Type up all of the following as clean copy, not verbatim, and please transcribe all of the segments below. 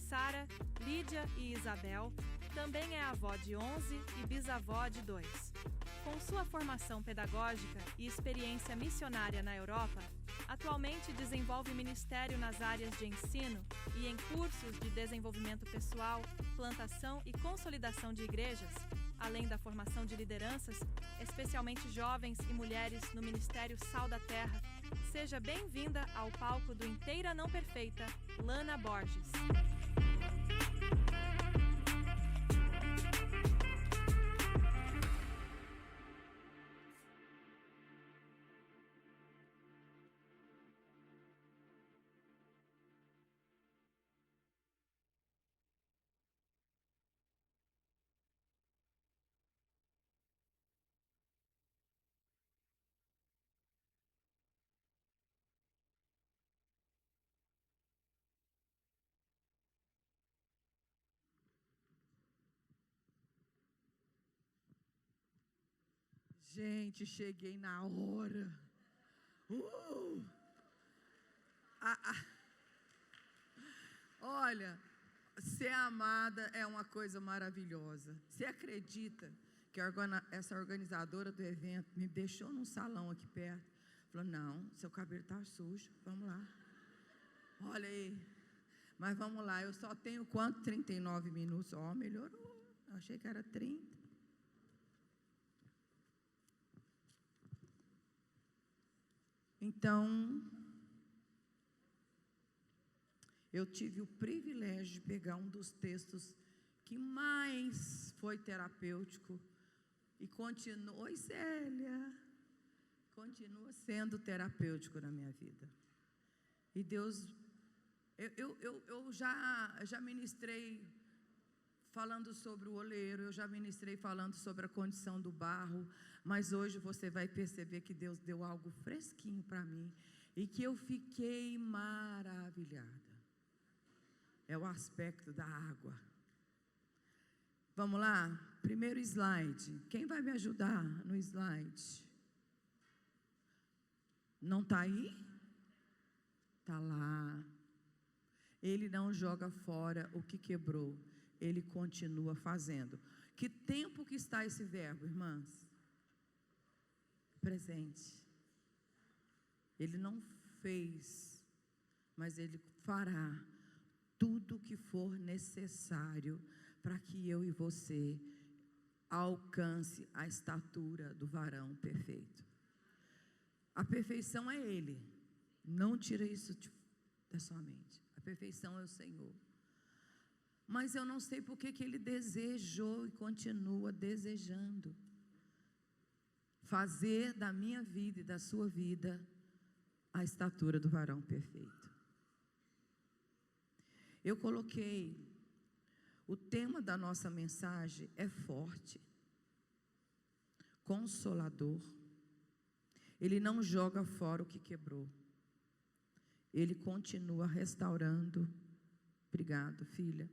Sara, Lídia e Isabel, também é avó de 11 e bisavó de 2. Com sua formação pedagógica e experiência missionária na Europa, atualmente desenvolve ministério nas áreas de ensino e em cursos de desenvolvimento pessoal, plantação e consolidação de igrejas, além da formação de lideranças, especialmente jovens e mulheres no Ministério Sal da Terra. Seja bem-vinda ao palco do Inteira Não Perfeita, Lana Borges. Gente, cheguei na hora. Olha, ser amada é uma coisa maravilhosa. Você acredita que essa organizadora do evento me deixou num salão aqui perto? Falou, não, seu cabelo está sujo, vamos lá. Olha aí. Mas vamos lá, eu só tenho quanto? 39 minutos. Ó, melhorou. Eu achei que era 30. Então, eu tive o privilégio de pegar um dos textos que mais foi terapêutico e continua, oi Célia, continua sendo terapêutico na minha vida. E Deus, eu já ministrei falando sobre o oleiro, eu já ministrei falando sobre a condição do barro, mas hoje você vai perceber que Deus deu algo fresquinho para mim e que eu fiquei maravilhada. É o aspecto da água. Vamos lá? Primeiro slide. Quem vai me ajudar no slide? Não está aí? Está lá. Ele não joga fora o que quebrou. Ele continua fazendo. Que tempo que está esse verbo, irmãs? Presente. Ele não fez, mas Ele fará tudo o que for necessário para que eu e você alcance a estatura do varão perfeito. A perfeição é Ele. Não tira isso da sua mente. A perfeição é o Senhor. Mas eu não sei porque que Ele desejou e continua desejando fazer da minha vida e da sua vida a estatura do varão perfeito. Eu coloquei, o tema da nossa mensagem é forte, consolador. Ele não joga fora o que quebrou. Ele continua restaurando. Obrigado, filha.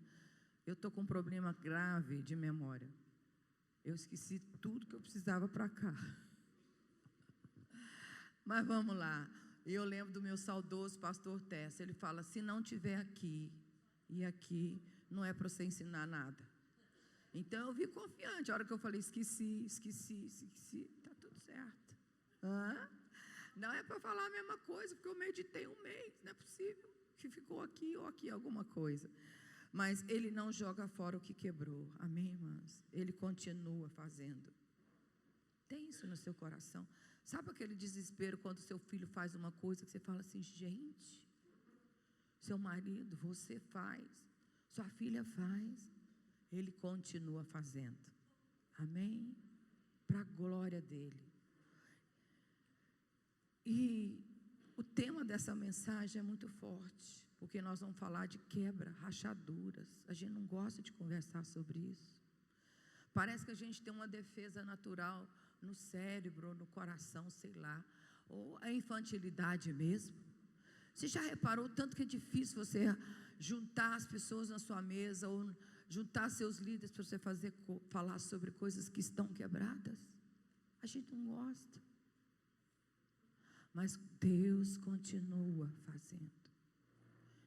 Eu estou com um problema grave de memória. Eu esqueci tudo que eu precisava para cá. Mas vamos lá. Eu lembro do meu saudoso pastor Tessa. Ele fala, se não tiver aqui e aqui, não é para você ensinar nada. Então eu vi confiante. A hora que eu falei, esqueci. Está tudo certo. Não é para falar a mesma coisa, porque eu meditei um mês. Não é possível que ficou aqui ou aqui alguma coisa. Mas Ele não joga fora o que quebrou. Amém, irmãs? Ele continua fazendo. Tem isso no seu coração. Sabe aquele desespero quando seu filho faz uma coisa que você fala assim, gente, seu marido, você faz, sua filha faz. Ele continua fazendo. Amém? Para a glória dEle. E o tema dessa mensagem é muito forte, porque nós vamos falar de quebra, rachaduras. A gente não gosta de conversar sobre isso. Parece que a gente tem uma defesa natural no cérebro, no coração, sei lá. Ou a infantilidade mesmo. Você já reparou tanto que é difícil você juntar as pessoas na sua mesa, ou juntar seus líderes para você falar sobre coisas que estão quebradas? A gente não gosta. Mas Deus continua fazendo.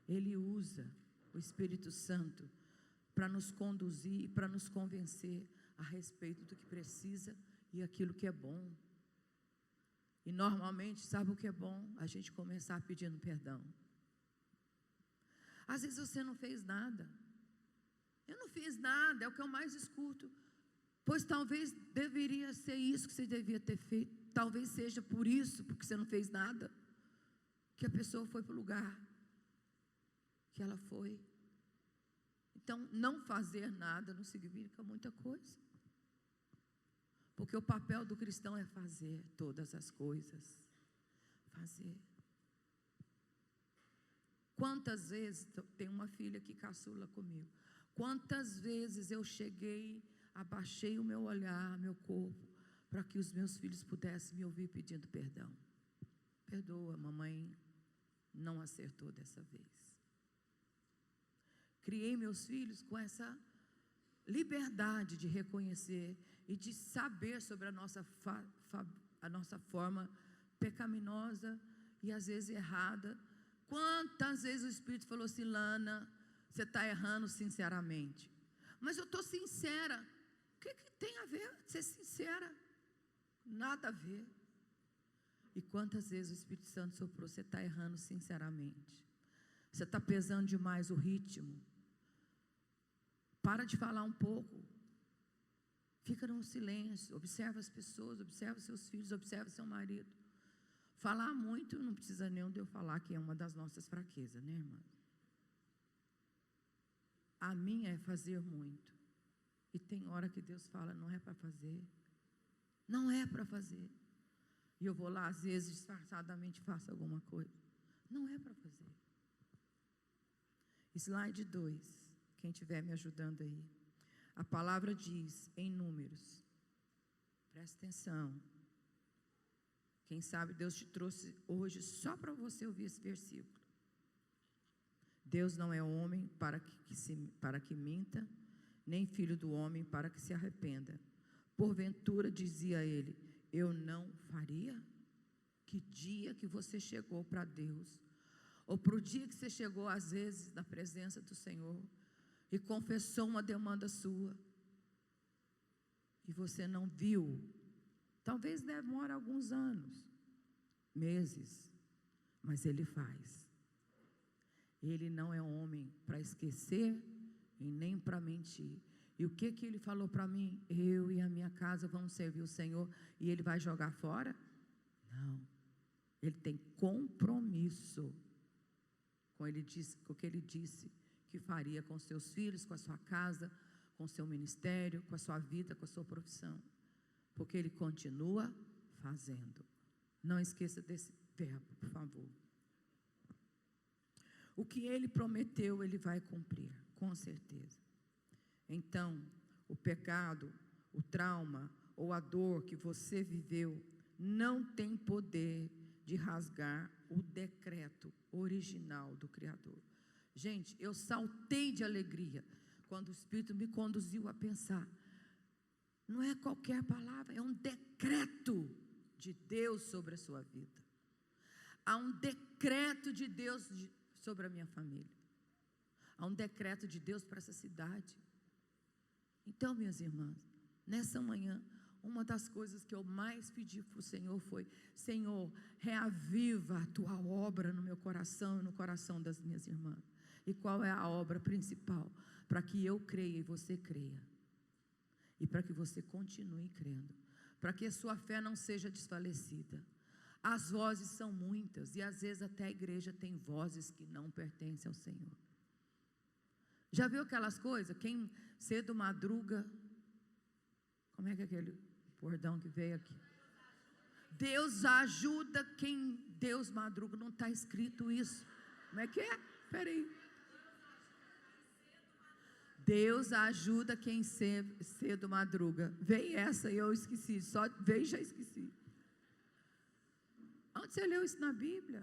Ele usa o Espírito Santo para nos conduzir e para nos convencer a respeito do que precisa e aquilo que é bom. E normalmente, sabe o que é bom? A gente começar pedindo perdão. Às vezes você não fez nada. Eu não fiz nada, é o que eu mais escuto. Pois talvez deveria ser isso que você devia ter feito. Talvez seja por isso, porque você não fez nada, que a pessoa foi para o lugar que ela foi. Então, não fazer nada não significa muita coisa. Porque o papel do cristão é fazer todas as coisas. Fazer. Quantas vezes, tem uma filha que caçula comigo. Quantas vezes eu cheguei, abaixei o meu olhar, meu corpo, para que os meus filhos pudessem me ouvir pedindo perdão. Perdoa, mamãe não acertou dessa vez. Criei meus filhos com essa liberdade de reconhecer e de saber sobre a nossa forma pecaminosa e às vezes errada. Quantas vezes o Espírito falou assim: Lana, você está errando sinceramente. Mas eu estou sincera. O que tem a ver ser sincera? Nada a ver. E quantas vezes o Espírito Santo soprou: você está errando sinceramente. Você está pesando demais o ritmo. Para de falar um pouco. Fica no silêncio. Observa as pessoas, observa seus filhos, observa seu marido. Falar muito não precisa nem de eu falar, que é uma das nossas fraquezas, né, irmã? A minha é fazer muito. E tem hora que Deus fala: não é para fazer. Não é para fazer. E eu vou lá, às vezes, disfarçadamente faço alguma coisa. Não é para fazer. Slide 2. Quem estiver me ajudando aí. A palavra diz em Números. Presta atenção. Quem sabe Deus te trouxe hoje só para você ouvir esse versículo. Deus não é homem para que minta, nem filho do homem para que se arrependa. Porventura, dizia ele, eu não faria? Que dia que você chegou para Deus, ou para o dia que você chegou às vezes na presença do Senhor e confessou uma demanda sua e você não viu. Talvez demore alguns anos, meses, mas Ele faz. Ele não é homem para esquecer e nem para mentir. E o que Ele falou para mim? Eu e a minha casa vamos servir o Senhor e Ele vai jogar fora? Não. Ele tem compromisso com o que Ele disse que faria com seus filhos, com a sua casa, com o seu ministério, com a sua vida, com a sua profissão. Porque Ele continua fazendo. Não esqueça desse verbo, por favor. O que Ele prometeu, Ele vai cumprir, com certeza. Então, o pecado, o trauma ou a dor que você viveu não tem poder de rasgar o decreto original do Criador. Gente, eu saltei de alegria quando o Espírito me conduziu a pensar. Não é qualquer palavra, é um decreto de Deus sobre a sua vida. Há um decreto de Deus sobre a minha família. Há um decreto de Deus para essa cidade. Então, minhas irmãs, nessa manhã, uma das coisas que eu mais pedi para o Senhor foi: Senhor, reaviva a tua obra no meu coração e no coração das minhas irmãs. E qual é a obra principal? Para que eu creia e você creia. E para que você continue crendo. Para que a sua fé não seja desfalecida. As vozes são muitas e às vezes até a igreja tem vozes que não pertencem ao Senhor. Já viu aquelas coisas? Quem cedo madruga, como é que é aquele bordão que veio aqui? Deus ajuda quem Deus madruga. Não está escrito isso. Como é que é? Espera aí. Deus ajuda quem cedo madruga. Veio essa e eu esqueci. Só veio e já esqueci. Onde você leu isso na Bíblia?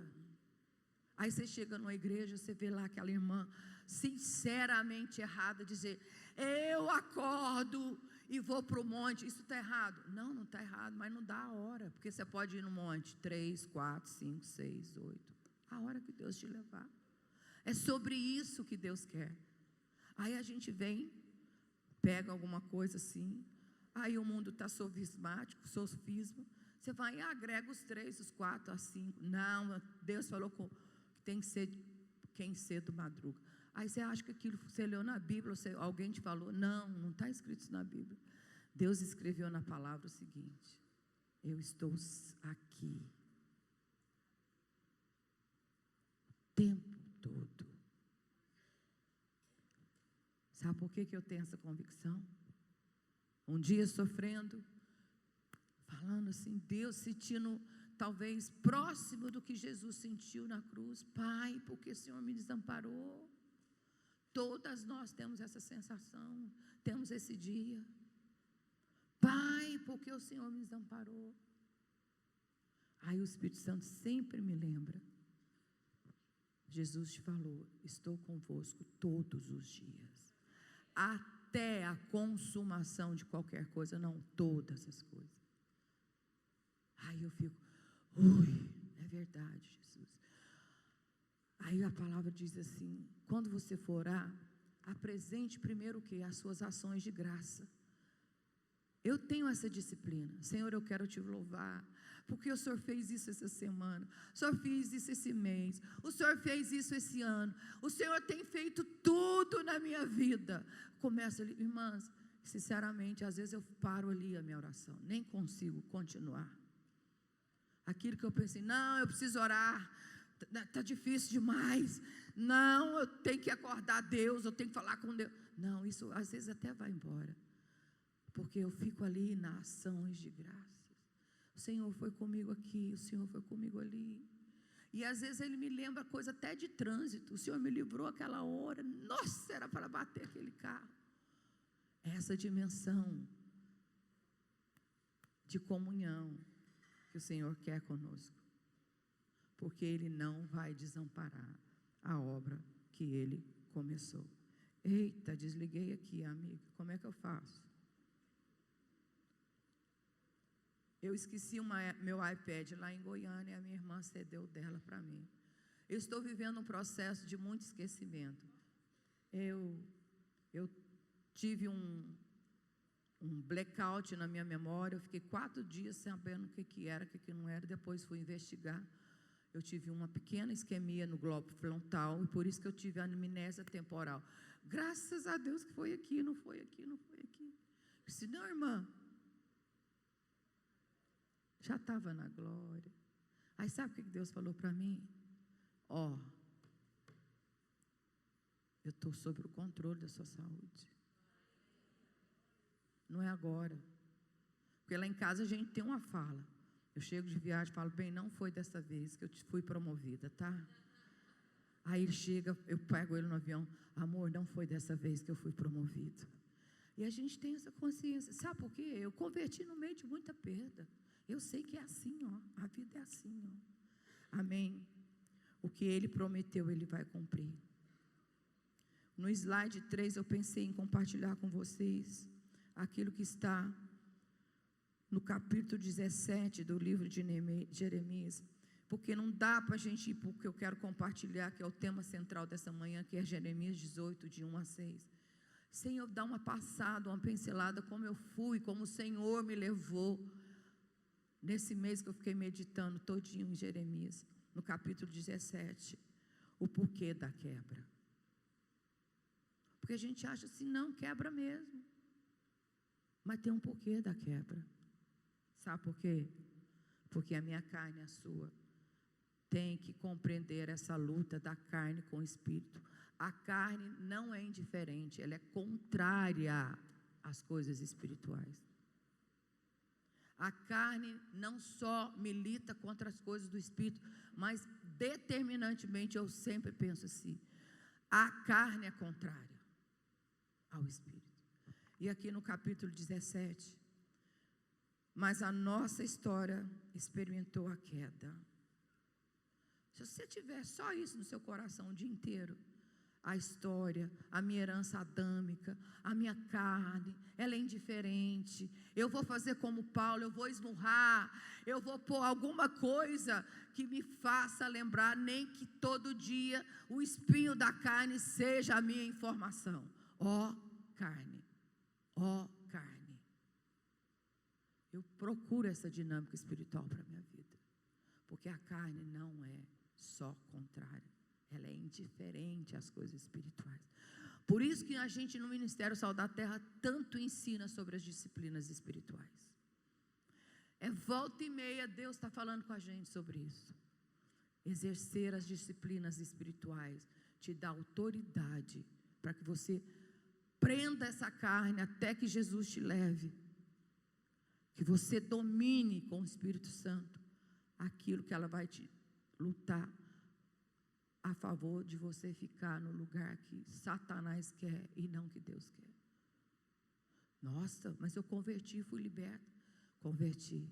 Aí você chega numa igreja, você vê lá aquela irmã sinceramente errada, dizer: eu acordo e vou para o monte. Isso está errado? Não, não está errado, mas não dá a hora. Porque você pode ir no monte 3, 4, 5, 6, 8. A hora que Deus te levar. É sobre isso que Deus quer. Aí a gente vem, pega alguma coisa assim, aí o mundo está sofismático, sofisma. Você vai e agrega os 3, os 4, as 5. Não, Deus falou que tem que ser quem cedo madruga. Aí você acha que aquilo você leu na Bíblia, alguém te falou. Não, não está escrito isso na Bíblia. Deus escreveu na palavra o seguinte: eu estou aqui o tempo todo. Sabe por que eu tenho essa convicção? Um dia sofrendo, falando assim, Deus sentindo talvez próximo do que Jesus sentiu na cruz. Pai, porque o Senhor me desamparou? Todas nós temos essa sensação, temos esse dia. Pai, porque o Senhor me desamparou? Aí o Espírito Santo sempre me lembra. Jesus te falou, estou convosco todos os dias, até a consumação de qualquer coisa, não todas as coisas. Aí eu fico, é verdade, Jesus. Aí a palavra diz assim, quando você for orar, apresente primeiro o quê? As suas ações de graça. Eu tenho essa disciplina. Senhor, eu quero te louvar, porque o Senhor fez isso essa semana, o Senhor fez isso esse mês, o Senhor fez isso esse ano, o Senhor tem feito tudo na minha vida. Começa ali, irmãs, sinceramente, às vezes eu paro ali a minha oração, nem consigo continuar. Aquilo que eu pensei, não, eu preciso orar, está difícil demais, não, eu tenho que acordar Deus, eu tenho que falar com Deus. Não, isso às vezes até vai embora, porque eu fico ali nas ações de graças. O Senhor foi comigo aqui, o Senhor foi comigo ali. E às vezes Ele me lembra coisa até de trânsito. O Senhor me livrou aquela hora, nossa, era para bater aquele carro. Essa dimensão de comunhão que o Senhor quer conosco, porque Ele não vai desamparar a obra que Ele começou. Eita, desliguei aqui, amiga, como é que eu faço? Eu esqueci meu iPad lá em Goiânia e a minha irmã cedeu dela para mim. Eu estou vivendo um processo de muito esquecimento. Eu tive um blackout na minha memória. Eu fiquei 4 dias sabendo o que era, o que não era. Depois fui investigar. Eu tive uma pequena isquemia no globo frontal e por isso que eu tive a amnésia temporal. Graças a Deus que foi aqui, não foi aqui, não foi aqui. Eu disse, não, irmã, já estava na glória. Aí sabe o que Deus falou para mim? Eu estou sob o controle da sua saúde. Não é agora. Porque lá em casa a gente tem uma fala. Eu chego de viagem e falo, bem, não foi dessa vez que eu fui promovida, tá? Aí ele chega, eu pego ele no avião, amor, não foi dessa vez que eu fui promovido. E a gente tem essa consciência. Sabe por quê? Eu converti no meio de muita perda. Eu sei que é assim, a vida é assim, amém? O que Ele prometeu, Ele vai cumprir. No slide 3, eu pensei em compartilhar com vocês aquilo que está no capítulo 17 do livro de Jeremias, porque não dá para a gente ir para o que eu quero compartilhar, que é o tema central dessa manhã, que é Jeremias 18, de 1 a 6. Sem eu dar uma passada, uma pincelada, como eu fui, como o Senhor me levou, nesse mês que eu fiquei meditando todinho em Jeremias, no capítulo 17, o porquê da quebra. Porque a gente acha assim, não, quebra mesmo. Mas tem um porquê da quebra. Sabe por quê? Porque a minha carne e a sua tem que compreender essa luta da carne com o Espírito. A carne não é indiferente, ela é contrária às coisas espirituais. A carne não só milita contra as coisas do Espírito, mas determinantemente eu sempre penso assim, a carne é contrária ao Espírito. E aqui no capítulo 17, mas a nossa história experimentou a queda. Se você tiver só isso no seu coração o dia inteiro, a história, a minha herança adâmica, a minha carne, ela é indiferente. Eu vou fazer como Paulo, eu vou esmurrar, eu vou pôr alguma coisa que me faça lembrar, nem que todo dia o espinho da carne seja a minha informação. Ó carne, ó carne. Eu procuro essa dinâmica espiritual para a minha vida, porque a carne não é só contrária. Ela é indiferente às coisas espirituais. Por isso que a gente no Ministério Sal da Terra tanto ensina sobre as disciplinas espirituais. Volta e meia Deus está falando com a gente sobre isso. Exercer as disciplinas espirituais te dá autoridade para que você prenda essa carne até que Jesus te leve. Que você domine com o Espírito Santo aquilo que ela vai te lutar a favor de você ficar no lugar que Satanás quer e não que Deus quer. Nossa, mas eu converti, fui liberta. Converti.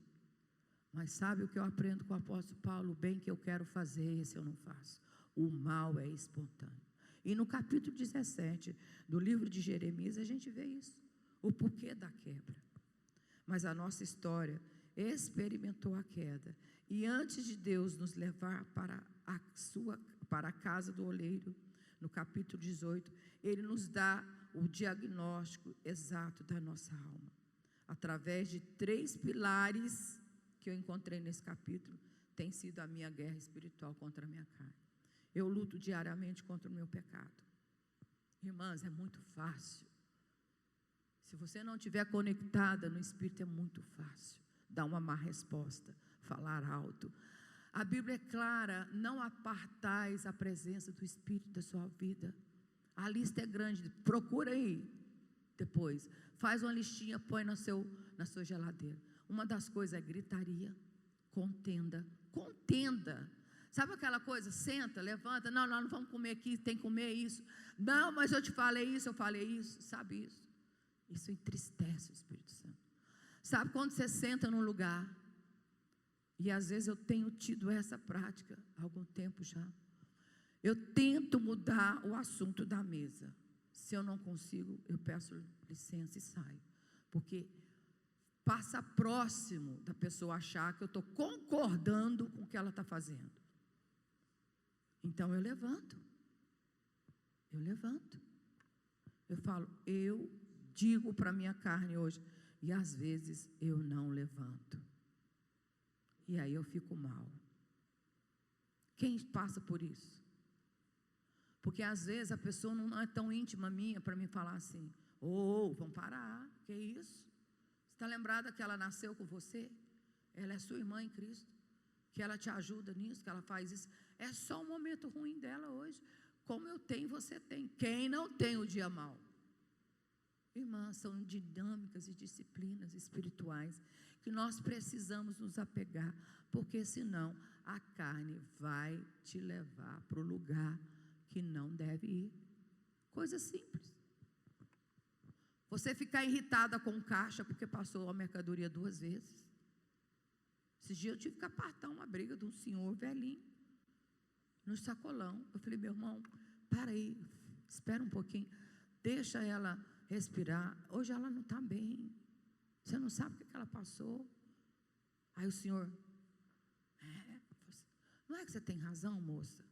Mas sabe o que eu aprendo com o apóstolo Paulo? O bem que eu quero fazer, esse eu não faço. O mal é espontâneo. E no capítulo 17 do livro de Jeremias, a gente vê isso. O porquê da quebra. Mas a nossa história experimentou a queda. E antes de Deus nos levar para a casa do oleiro, no capítulo 18, Ele nos dá o diagnóstico exato da nossa alma. Através de 3 pilares que eu encontrei nesse capítulo, tem sido a minha guerra espiritual contra a minha carne. Eu luto diariamente contra o meu pecado. Irmãs, é muito fácil. Se você não estiver conectada no Espírito, é muito fácil dar uma má resposta, falar alto. A Bíblia é clara, não apartais a presença do Espírito da sua vida. A lista é grande, procura aí depois. Faz uma listinha, põe na sua geladeira. Uma das coisas é gritaria, contenda. Sabe aquela coisa, senta, levanta, não, nós não vamos comer aqui, tem que comer isso. Não, mas eu te falei isso, eu falei isso, sabe isso? Isso entristece o Espírito Santo. Sabe quando você senta num lugar, e às vezes eu tenho tido essa prática há algum tempo já. Eu tento mudar o assunto da mesa. Se eu não consigo, eu peço licença e saio. Porque passa próximo da pessoa achar que eu estou concordando com o que ela está fazendo. Então eu levanto. Eu falo, eu digo para a minha carne hoje. E às vezes eu não levanto. E aí eu fico mal. Quem passa por isso? Porque às vezes a pessoa não é tão íntima minha para me falar assim, vamos parar, que isso? Você está lembrada que ela nasceu com você? Ela é sua irmã em Cristo, que ela te ajuda nisso, que ela faz isso. É só um momento ruim dela hoje. Como eu tenho, você tem. Quem não tem o dia mau? Irmãs, são dinâmicas e disciplinas espirituais que nós precisamos nos apegar, porque senão a carne vai te levar para o lugar que não deve ir. Coisa simples. Você ficar irritada com o caixa porque passou a mercadoria 2 vezes. Esses dias eu tive que apartar uma briga de um senhor velhinho no sacolão. Eu falei, meu irmão, para aí, espera um pouquinho, deixa ela respirar. Hoje ela não está bem. Você não sabe o que ela passou. Aí o senhor, não é que você tem razão, moça?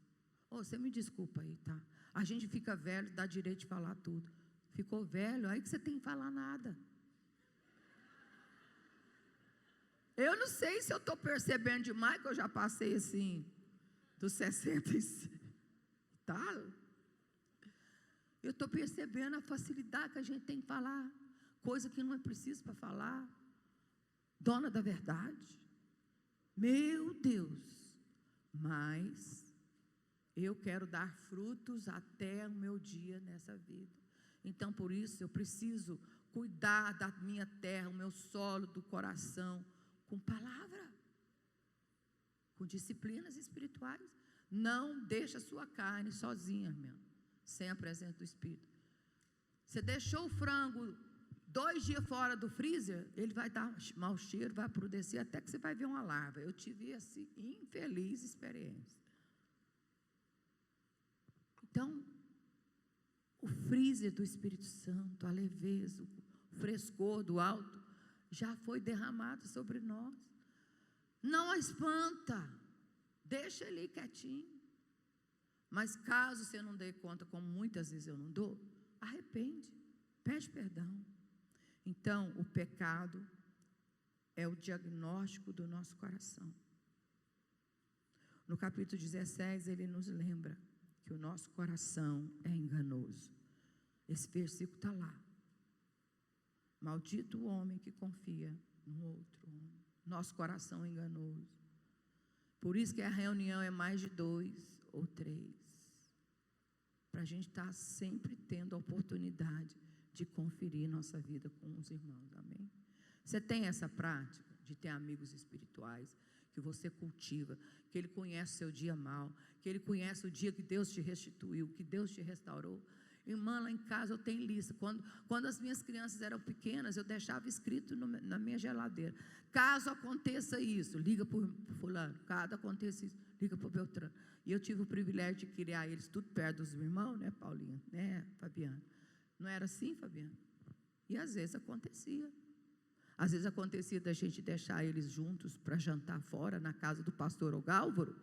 Você me desculpa aí, tá? A gente fica velho, dá direito de falar tudo. Ficou velho, aí que você tem que falar nada. Eu não sei se eu estou percebendo demais, que eu já passei assim, dos 65. Tá? Eu estou percebendo a facilidade que a gente tem que falar, coisa que não é preciso para falar. Dona da verdade. Meu Deus. Mas eu quero dar frutos até o meu dia nessa vida. Então, por isso, eu preciso cuidar da minha terra, o meu solo do coração, com palavra, com disciplinas espirituais. Não deixa a sua carne sozinha, meu, sem a presença do Espírito. Você deixou o frango 2 dias fora do freezer, ele vai dar mau cheiro, vai apodrecer, até que você vai ver uma larva. Eu tive essa infeliz experiência. Então, freezer do Espírito Santo, a leveza, o frescor do alto, já foi derramado sobre nós. Não a espanta, deixa ele quietinho. Mas caso você não dê conta, como muitas vezes eu não dou, arrepende, pede perdão. Então, o pecado é o diagnóstico do nosso coração. No capítulo 17, ele nos lembra que o nosso coração é enganoso. Esse versículo está lá. Maldito o homem que confia no outro homem. Nosso coração é enganoso. Por isso que a reunião é mais de 2 ou 3. Para a gente estar sempre tendo a oportunidade de conferir nossa vida com os irmãos. Amém? Você tem essa prática de ter amigos espirituais que você cultiva, que ele conhece o seu dia mal, que ele conhece o dia que Deus te restituiu, que Deus te restaurou. Irmã, lá em casa eu tenho lista. Quando as minhas crianças eram pequenas, eu deixava escrito na minha geladeira: caso aconteça isso, liga para o fulano. Caso aconteça isso, liga para o Beltrano. E eu tive o privilégio de criar eles tudo perto dos irmãos, né, Paulinha, né, Fabiana? Não era assim, Fabiana? E às vezes acontecia. Às vezes acontecia da gente deixar eles juntos para jantar fora, na casa do pastor Ogálvaro,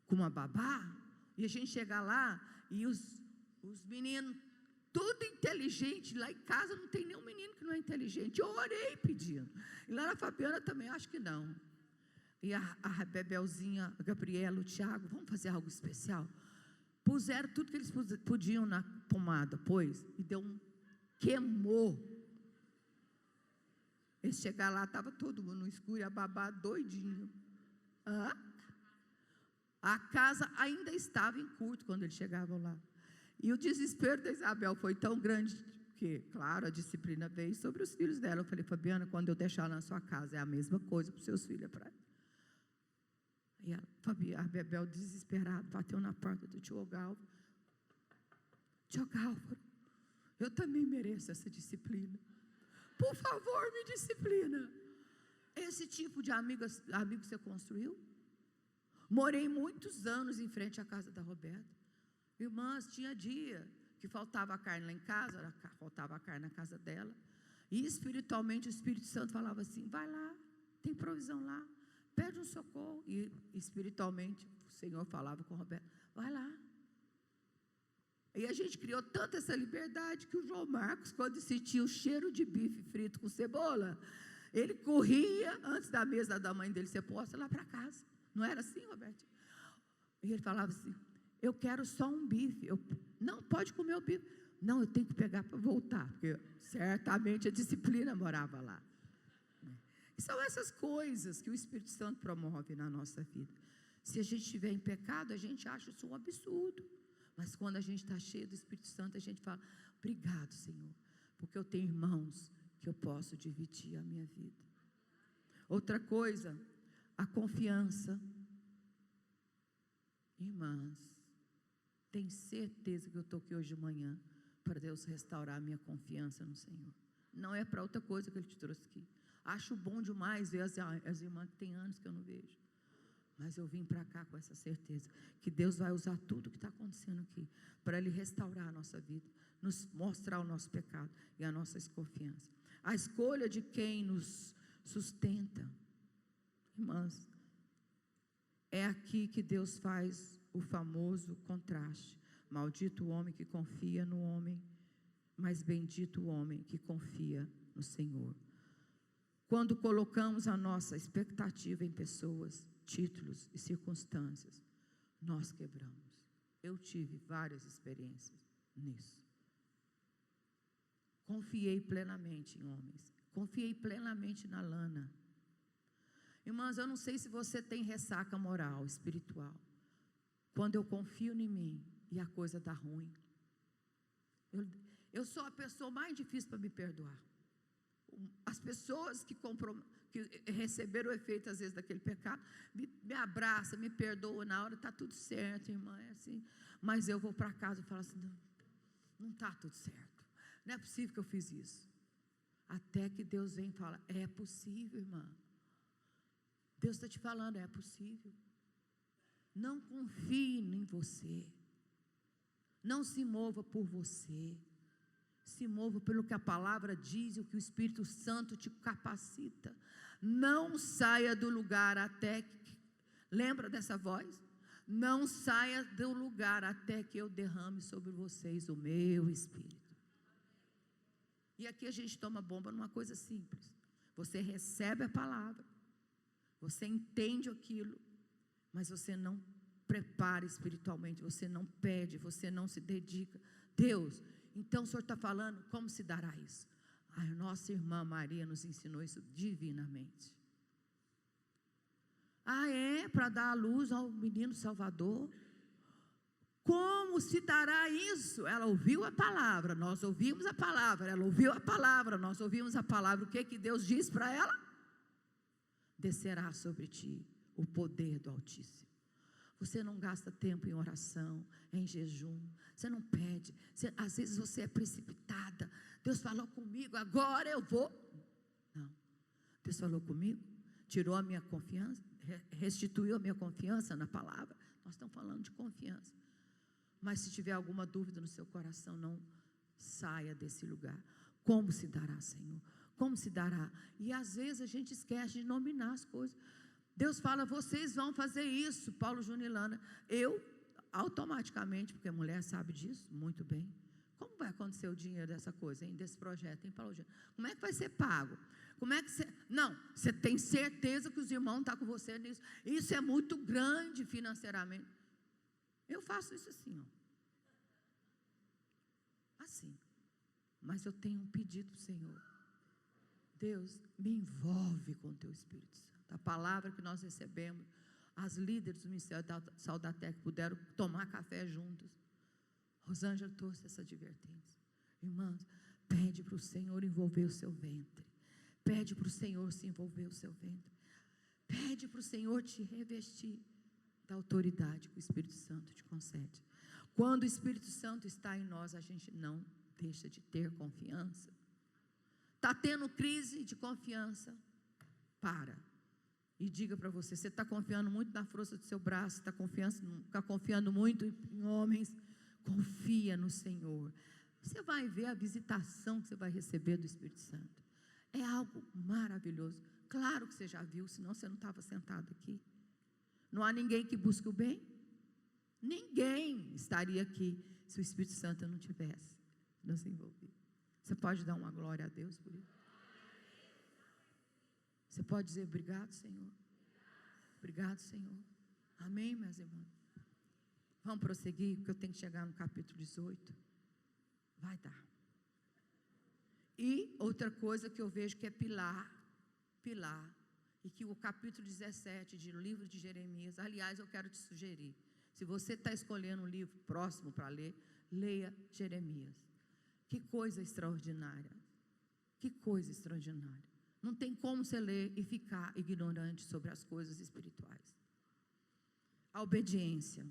com uma babá, e a gente chegar lá, e os meninos, tudo inteligente, lá em casa não tem nenhum menino que não é inteligente. Eu orei pedindo. E lá na Fabiana também, acho que não. E a Bebelzinha, a Gabriela, o Tiago, vamos fazer algo especial? Puseram tudo que eles podiam na pomada, e deu queimou. Eles chegaram lá, estava todo mundo no escuro, e a babá doidinho. A casa ainda estava em culto quando eles chegavam lá. E o desespero da Isabel foi tão grande, que, claro, a disciplina veio sobre os filhos dela. Eu falei: Fabiana, quando eu deixar na sua casa, é a mesma coisa para os seus filhos. E a Bebel, desesperada, bateu na porta do tio Ogálvaro: tio Ogálvaro, eu também mereço essa disciplina. Por favor, me disciplina. Esse tipo de amigo você construiu? Morei muitos anos em frente à casa da Roberta. Irmãs, tinha dia que faltava carne lá em casa, faltava carne na casa dela. E espiritualmente o Espírito Santo falava assim: vai lá, tem provisão lá, pede um socorro. E espiritualmente o Senhor falava com a Roberta: vai lá. E a gente criou tanta essa liberdade que o João Marcos, quando sentia o cheiro de bife frito com cebola, ele corria antes da mesa da mãe dele ser posta lá para casa. Não era assim, Roberto? E ele falava assim: eu quero só um bife. Não, pode comer o bife. Não, eu tenho que pegar para voltar, porque certamente a disciplina morava lá. E são essas coisas que o Espírito Santo promove na nossa vida. Se a gente estiver em pecado, a gente acha isso um absurdo. Mas quando a gente está cheio do Espírito Santo, a gente fala: obrigado, Senhor, porque eu tenho irmãos que eu posso dividir a minha vida. Outra coisa, a confiança. Irmãs, tenho certeza que eu estou aqui hoje de manhã para Deus restaurar a minha confiança no Senhor. Não é para outra coisa que Ele te trouxe aqui. Acho bom demais ver as irmãs que tem anos que eu não vejo. Mas eu vim para cá com essa certeza que Deus vai usar tudo o que está acontecendo aqui para Ele restaurar a nossa vida, nos mostrar o nosso pecado e a nossa desconfiança. A escolha de quem nos sustenta. Irmãs, é aqui que Deus faz o famoso contraste. Maldito o homem que confia no homem, mas bendito o homem que confia no Senhor. Quando colocamos a nossa expectativa em pessoas, títulos e circunstâncias, nós quebramos. Eu tive várias experiências nisso. Confiei plenamente em homens. Confiei plenamente na Lana. Irmãs, eu não sei se você tem ressaca moral, espiritual. Quando eu confio em mim e a coisa dá ruim, eu sou a pessoa mais difícil para me perdoar. As pessoas que receberam o efeito, às vezes, daquele pecado, me abraçam, me perdoam na hora, está tudo certo, irmã, é assim. Mas eu vou para casa e falo assim: não está tudo certo, não é possível que eu fiz isso. Até que Deus vem e fala: é possível, irmã. Deus está te falando: é possível. Não confie em você. Não se mova por você. Se mova pelo que a palavra diz e o que o Espírito Santo te capacita. Não saia do lugar até que... Lembra dessa voz? Não saia do lugar até que eu derrame sobre vocês o meu Espírito. E aqui a gente toma bomba numa coisa simples. Você recebe a palavra, você entende aquilo, mas você não prepara espiritualmente, você não pede, você não se dedica. Deus, então o Senhor está falando, como se dará isso? A nossa irmã Maria nos ensinou isso divinamente. É para dar a luz ao menino Salvador? Como se dará isso? Ela ouviu a palavra, nós ouvimos a palavra, ela ouviu a palavra, nós ouvimos a palavra. O que Deus diz para ela? Descerá sobre ti o poder do Altíssimo. Você não gasta tempo em oração, em jejum, você não pede, às vezes você é precipitada. Deus falou comigo, agora eu vou. Não, Deus falou comigo, tirou a minha confiança, restituiu a minha confiança na palavra. Nós estamos falando de confiança. Mas se tiver alguma dúvida no seu coração, não saia desse lugar. Como se dará, Senhor? Como se dará? E às vezes a gente esquece de nominar as coisas. Deus fala, vocês vão fazer isso, Paulo Junilana. Eu, automaticamente, porque a mulher sabe disso muito bem. Como vai acontecer o dinheiro dessa coisa, hein, desse projeto, hein, Paulo Junilana? Como é que vai ser pago? Como é que você... Não, você tem certeza que os irmãos estão com você nisso. Isso é muito grande financeiramente. Eu faço isso assim, ó. Assim. Mas eu tenho um pedido para o Senhor. Deus, me envolve com o teu Espírito Santo. A palavra que nós recebemos, as líderes do Ministério da Saudatec puderam tomar café juntos. Rosângela trouxe essa advertência. Irmãos, pede para o Senhor envolver o seu ventre. Pede para o Senhor se envolver o seu ventre. Pede para o Senhor te revestir da autoridade que o Espírito Santo te concede. Quando o Espírito Santo está em nós, a gente não deixa de ter confiança. Está tendo crise de confiança? Para. E diga para você, você está confiando muito na força do seu braço, está confiando muito em homens, confia no Senhor. Você vai ver a visitação que você vai receber do Espírito Santo. É algo maravilhoso. Claro que você já viu, senão você não estava sentado aqui. Não há ninguém que busque o bem. Ninguém estaria aqui se o Espírito Santo não tivesse nos envolvido. Você pode dar uma glória a Deus por isso? Você pode dizer obrigado, Senhor. Obrigado, Senhor. Amém, meus irmãos? Vamos prosseguir, porque eu tenho que chegar no capítulo 18. Vai dar. E outra coisa que eu vejo que é pilar, e que o capítulo 17 do livro de Jeremias, aliás, eu quero te sugerir, se você está escolhendo um livro próximo para ler, leia Jeremias. Que coisa extraordinária. Que coisa extraordinária. Não tem como você ler e ficar ignorante sobre as coisas espirituais. A obediência.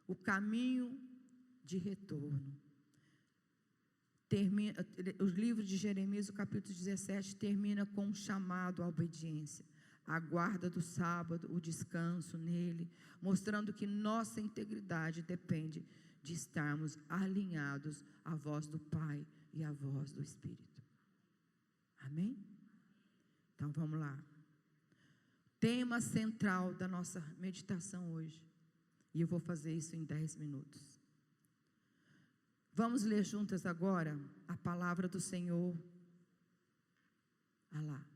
O caminho de retorno. O livro de Jeremias, o capítulo 17, termina com um chamado à obediência. A guarda do sábado, o descanso nele, mostrando que nossa integridade depende de estarmos alinhados à voz do Pai e à voz do Espírito. Amém? Então vamos lá. Tema central da nossa meditação hoje. E eu vou fazer isso em 10 minutos. Vamos ler juntas agora a palavra do Senhor. Ah lá.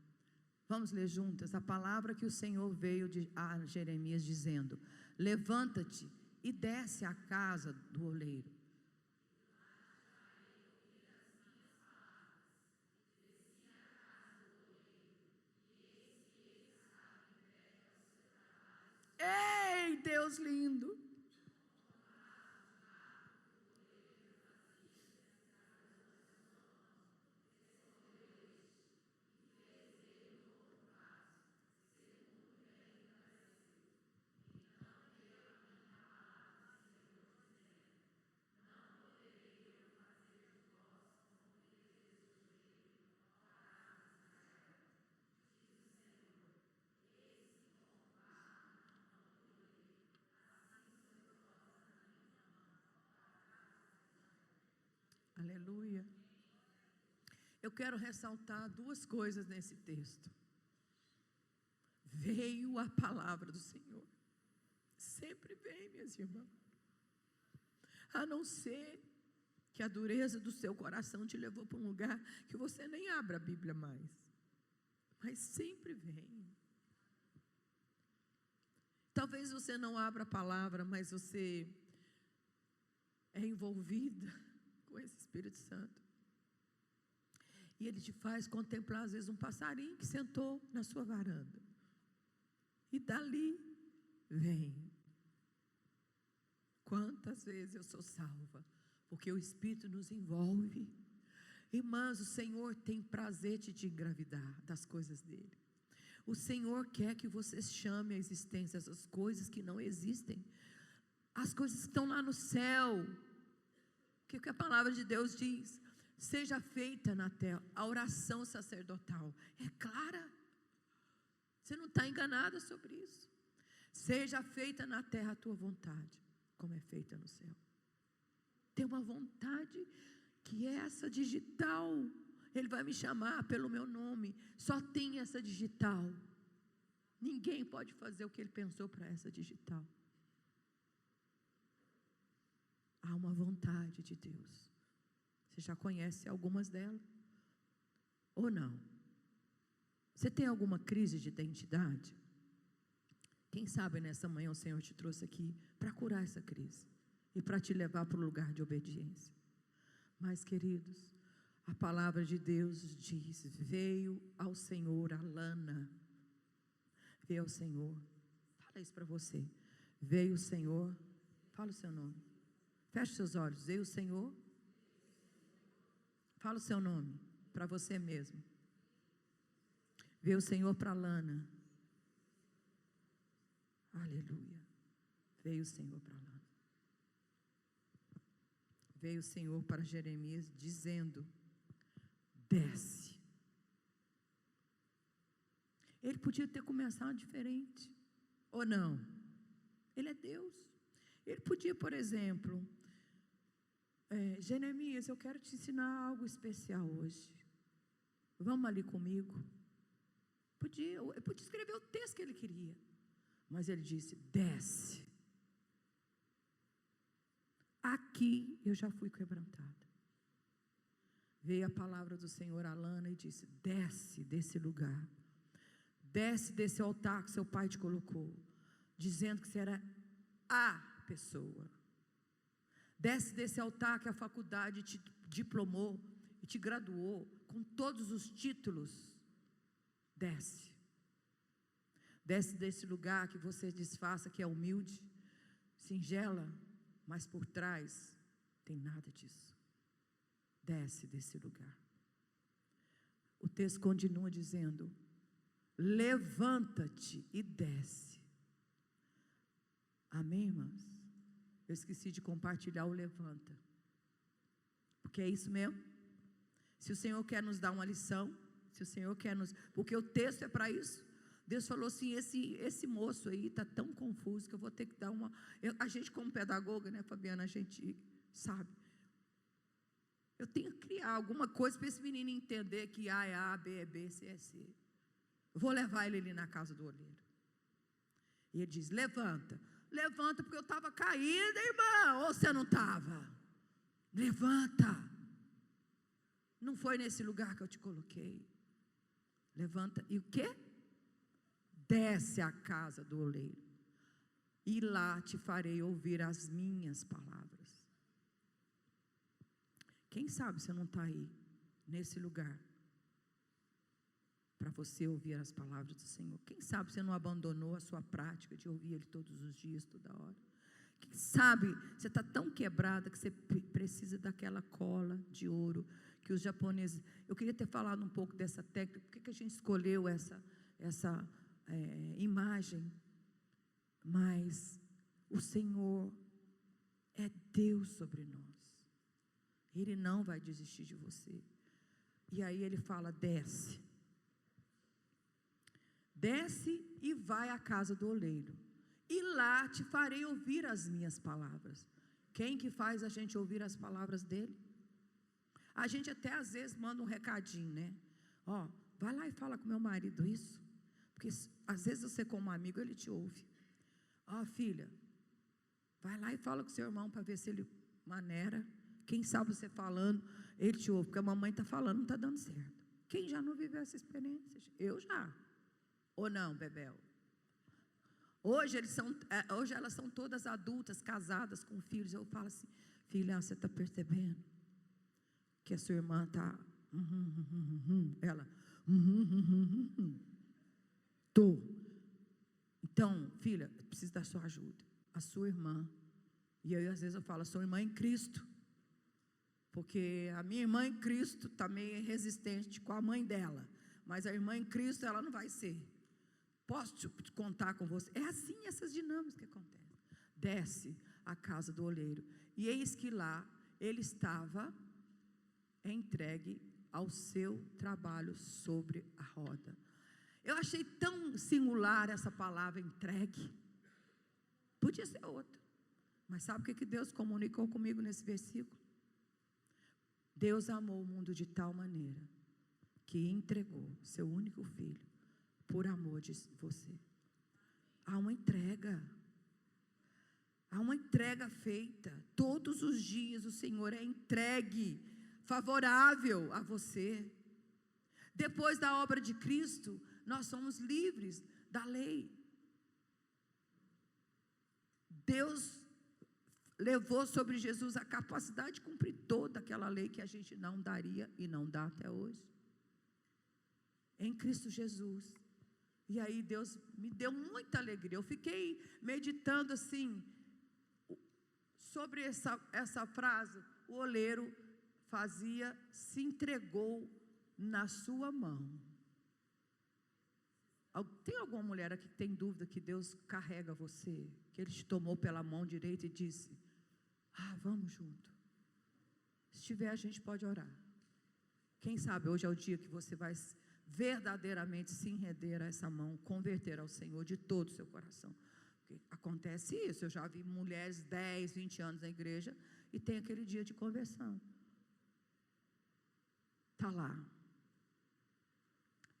Vamos ler juntas a palavra que o Senhor veio a Jeremias dizendo: levanta-te e desce à casa do oleiro. Ei, Deus lindo! Aleluia. Eu quero ressaltar duas coisas nesse texto. Veio a palavra do Senhor. Sempre vem, minhas irmãs. A não ser que a dureza do seu coração te levou para um lugar que você nem abre a Bíblia mais. Mas sempre vem. Talvez você não abra a palavra, mas você é envolvida com esse Espírito Santo. E ele te faz contemplar, às vezes, um passarinho que sentou na sua varanda. E dali vem. Quantas vezes eu sou salva? Porque o Espírito nos envolve. Irmãs, o Senhor tem prazer de te engravidar das coisas dele. O Senhor quer que você chame à existência essas coisas que não existem. As coisas que estão lá no céu. O que a palavra de Deus diz? Seja feita na terra. A oração sacerdotal é clara. Você não está enganada sobre isso. Seja feita na terra a tua vontade, como é feita no céu. Tem uma vontade que é essa digital. Ele vai me chamar pelo meu nome. Só tem essa digital. Ninguém pode fazer o que ele pensou para essa digital. Há uma vontade de Deus. Você já conhece algumas delas? Ou não? Você tem alguma crise de identidade? Quem sabe nessa manhã o Senhor te trouxe aqui para curar essa crise e para te levar para o lugar de obediência. Mas, queridos, a palavra de Deus diz: veio ao Senhor a lana. Veio ao Senhor. Fala isso para você. Veio o Senhor. Fala o seu nome. Feche seus olhos. Veio o Senhor. Fala o seu nome para você mesmo. Veio o Senhor para a lana. Aleluia. Veio o Senhor para a lana. Veio o Senhor para Jeremias dizendo: desce. Ele podia ter começado diferente, ou não? Ele é Deus. Ele podia, por exemplo, Jeremias, eu quero te ensinar algo especial hoje. Vamos ali comigo. Eu podia escrever o texto que ele queria, mas ele disse: desce. Aqui eu já fui quebrantada. Veio a palavra do Senhor a Lana e disse: desce desse lugar. Desce desse altar que seu pai te colocou, dizendo que você era a pessoa. Desce desse altar que a faculdade te diplomou e te graduou com todos os títulos. Desce. Desce desse lugar que você disfarça que é humilde, singela, mas por trás tem nada disso. Desce desse lugar. O texto continua dizendo: levanta-te e desce. Amém, irmãos? Eu esqueci de compartilhar o levanta. Porque é isso mesmo. Se o Senhor quer nos dar uma lição, se o Senhor quer nos... Porque o texto é para isso. Deus falou assim: esse moço aí está tão confuso que eu vou ter que dar uma... a gente como pedagoga, né, Fabiana, a gente sabe. Eu tenho que criar alguma coisa para esse menino entender que A é A, B é B, C é C. Vou levar ele ali na casa do olheiro. E ele diz: levanta. Levanta porque eu estava caída, irmã. Ou você não estava? Levanta. Não foi nesse lugar que eu te coloquei. Levanta. E o quê? Desce à casa do oleiro. E lá te farei ouvir as minhas palavras. Quem sabe você não está aí, nesse lugar, para você ouvir as palavras do Senhor. Quem sabe você não abandonou a sua prática de ouvir Ele todos os dias, toda hora. Quem sabe você está tão quebrada que você precisa daquela cola de ouro que os japoneses... Eu queria ter falado um pouco dessa técnica. Por que a gente escolheu essa imagem? Mas o Senhor é Deus sobre nós. Ele não vai desistir de você. E aí ele fala: desce. Desce e vai à casa do oleiro. E lá te farei ouvir as minhas palavras. Quem que faz a gente ouvir as palavras dele? A gente até às vezes manda um recadinho, né? Ó, vai lá e fala com meu marido isso. Porque às vezes você como amigo, ele te ouve. Ó, filha, vai lá e fala com seu irmão para ver se ele maneira. Quem sabe você falando, ele te ouve. Porque a mamãe está falando, não está dando certo. Quem já não viveu essa experiência? Eu já. Ou não, Bebel? Hoje elas são todas adultas, casadas, com filhos. Eu falo assim, filha, você está percebendo que a sua irmã está... Ela... Tô. Então, filha, preciso da sua ajuda. A sua irmã. E aí, às vezes, eu falo, a sua irmã em Cristo. Porque a minha irmã em Cristo está meio resistente com a mãe dela. Mas a irmã em Cristo, ela não vai ser. Posso te contar com você? É assim essas dinâmicas que acontecem. Desce a casa do oleiro. E eis que lá, ele estava entregue ao seu trabalho sobre a roda. Eu achei tão singular essa palavra entregue. Podia ser outra. Mas sabe o que Deus comunicou comigo nesse versículo? Deus amou o mundo de tal maneira que entregou seu único filho por amor de você. Há uma entrega. Há uma entrega feita. Todos os dias o Senhor é entregue, favorável a você. Depois da obra de Cristo, nós somos livres da lei. Deus levou sobre Jesus a capacidade de cumprir toda aquela lei que a gente não daria e não dá até hoje. Em Cristo Jesus. E aí Deus me deu muita alegria. Eu fiquei meditando assim, sobre essa frase. O oleiro se entregou na sua mão. Tem alguma mulher aqui que tem dúvida que Deus carrega você? Que Ele te tomou pela mão direita e disse, vamos junto. Se tiver, a gente pode orar. Quem sabe hoje é o dia que você vai verdadeiramente se render a essa mão, converter ao Senhor de todo o seu coração. Porque acontece isso, eu já vi mulheres 10, 20 anos na igreja e tem aquele dia de conversão. Está lá.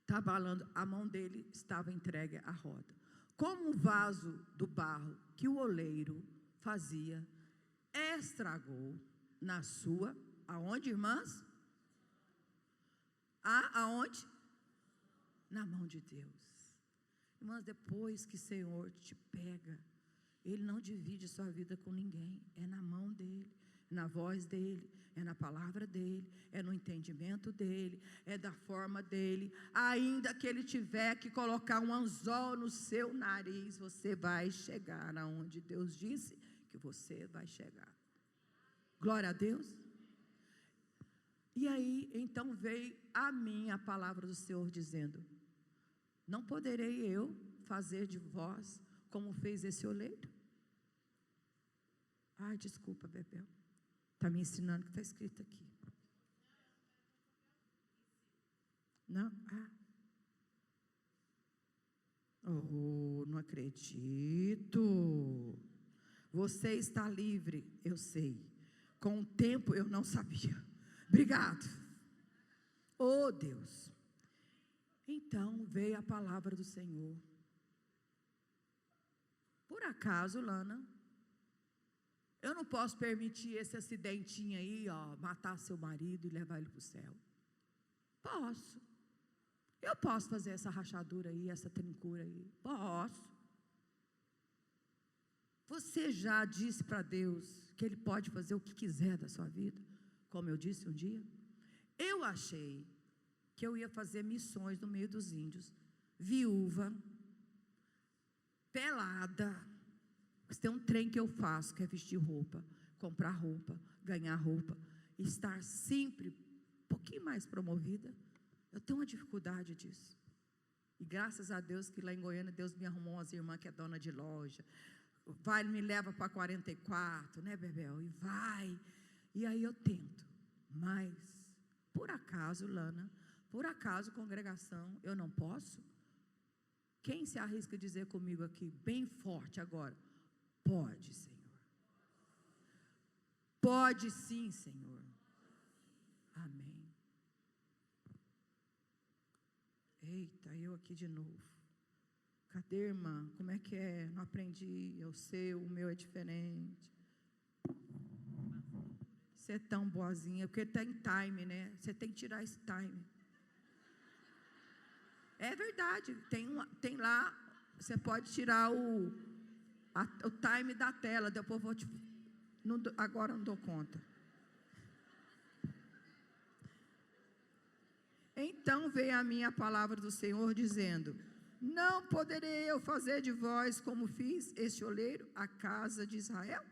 Está balando, a mão dele estava entregue à roda. Como um vaso do barro que o oleiro fazia, estragou na sua, aonde, irmãs? Aonde? Na mão de Deus. Irmãs, depois que o Senhor te pega, Ele não divide sua vida com ninguém, é na mão dEle, na voz dEle, é na palavra dEle, é no entendimento dEle, é da forma dEle. Ainda que Ele tiver que colocar um anzol no seu nariz, você vai chegar aonde Deus disse que você vai chegar. Glória a Deus. E aí, então veio a mim a palavra do Senhor dizendo, não poderei eu fazer de vós como fez esse oleiro? Desculpa, Bebel. Está me ensinando o que está escrito aqui. Não? Não acredito. Você está livre, eu sei. Com o tempo eu não sabia. Obrigado. Oh, Deus. Então veio a palavra do Senhor. Por acaso, Lana, eu não posso permitir esse acidentinho aí, matar seu marido e levar ele para o céu. Posso. Eu posso fazer essa rachadura aí, essa trincura aí. Posso. Você já disse para Deus que Ele pode fazer o que quiser da sua vida? Como eu disse um dia. Eu achei que eu ia fazer missões no meio dos índios, viúva, pelada. Tem um trem que eu faço, que é vestir roupa, comprar roupa, ganhar roupa, estar sempre um pouquinho mais promovida. Eu tenho uma dificuldade disso. E graças a Deus que lá em Goiânia, Deus me arrumou umas irmãs que é dona de loja. Vai, me leva para 44, né, Bebel? E vai. E aí eu tento. Mas, por acaso, Lana, por acaso, congregação, eu não posso? Quem se arrisca a dizer comigo aqui, bem forte agora? Pode, Senhor. Pode sim, Senhor. Amém. Eita, eu aqui de novo. Cadê, irmã? Como é que é? Não aprendi. O meu é diferente. Você é tão boazinha, porque tem time, né? Você tem que tirar esse time. É verdade. Tem lá, você pode tirar o time da tela. Depois eu vou te... agora não dou conta. Então veio a minha palavra do Senhor dizendo: não poderei eu fazer de vós como fiz este oleiro, a casa de Israel?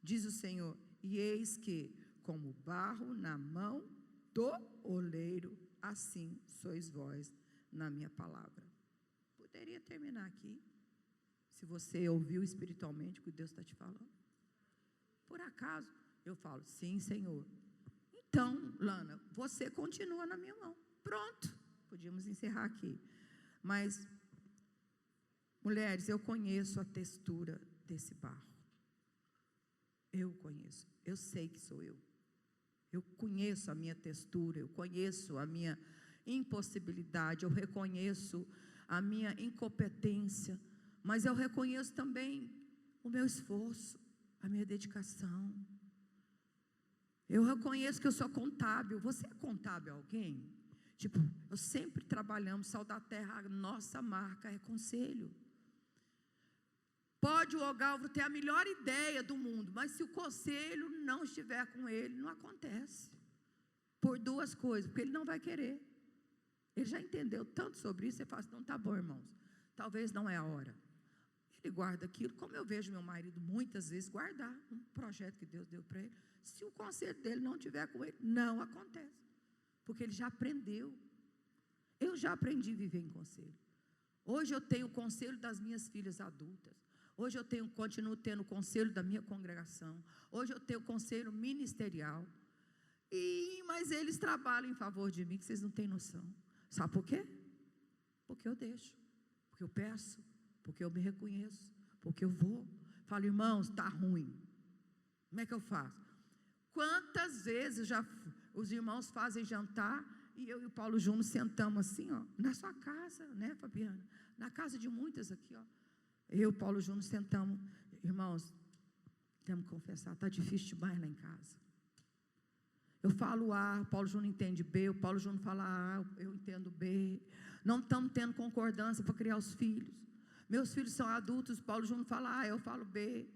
Diz o Senhor, e eis que, como barro na mão do oleiro, assim sois vós na minha palavra. Poderia terminar aqui, se você ouviu espiritualmente o que Deus está te falando. Por acaso, eu falo, sim, Senhor. Então, Lana, você continua na minha mão. Pronto, podíamos encerrar aqui. Mas, mulheres, eu conheço a textura desse barro. Eu conheço, eu sei que sou eu. Eu conheço a minha textura, eu conheço a minha impossibilidade, eu reconheço a minha incompetência, mas eu reconheço também o meu esforço, a minha dedicação. Eu reconheço que eu sou contábil. Você é contábil a alguém? Tipo, eu sempre trabalhamos, Sal da Terra, a nossa marca é conselho. Pode o Ogalvo ter a melhor ideia do mundo, mas se o conselho não estiver com ele, não acontece. Por duas coisas, porque ele não vai querer. Ele já entendeu tanto sobre isso, você fala assim, não, tá bom, irmãos, talvez não é a hora. Ele guarda aquilo, como eu vejo meu marido muitas vezes guardar um projeto que Deus deu para ele. Se o conselho dele não estiver com ele, não acontece. Porque ele já aprendeu. Eu já aprendi a viver em conselho. Hoje eu tenho o conselho das minhas filhas adultas. Hoje eu continuo tendo o conselho da minha congregação. Hoje eu tenho o conselho ministerial. Mas eles trabalham em favor de mim, que vocês não têm noção. Sabe por quê? Porque eu deixo. Porque eu peço. Porque eu me reconheço. Porque eu vou. Falo, irmãos, está ruim. Como é que eu faço? Quantas vezes os irmãos fazem jantar e eu e o Paulo Júnior sentamos assim, ó, na sua casa, né, Fabiana? Na casa de muitas aqui, ó. Eu e o Paulo Júnior sentamos, irmãos, temos que confessar, está difícil demais lá em casa. Eu falo A, o Paulo Júnior entende B, o Paulo Júnior fala A, eu entendo B. Não estamos tendo concordância para criar os filhos. Meus filhos são adultos, o Paulo Júnior fala A, eu falo B.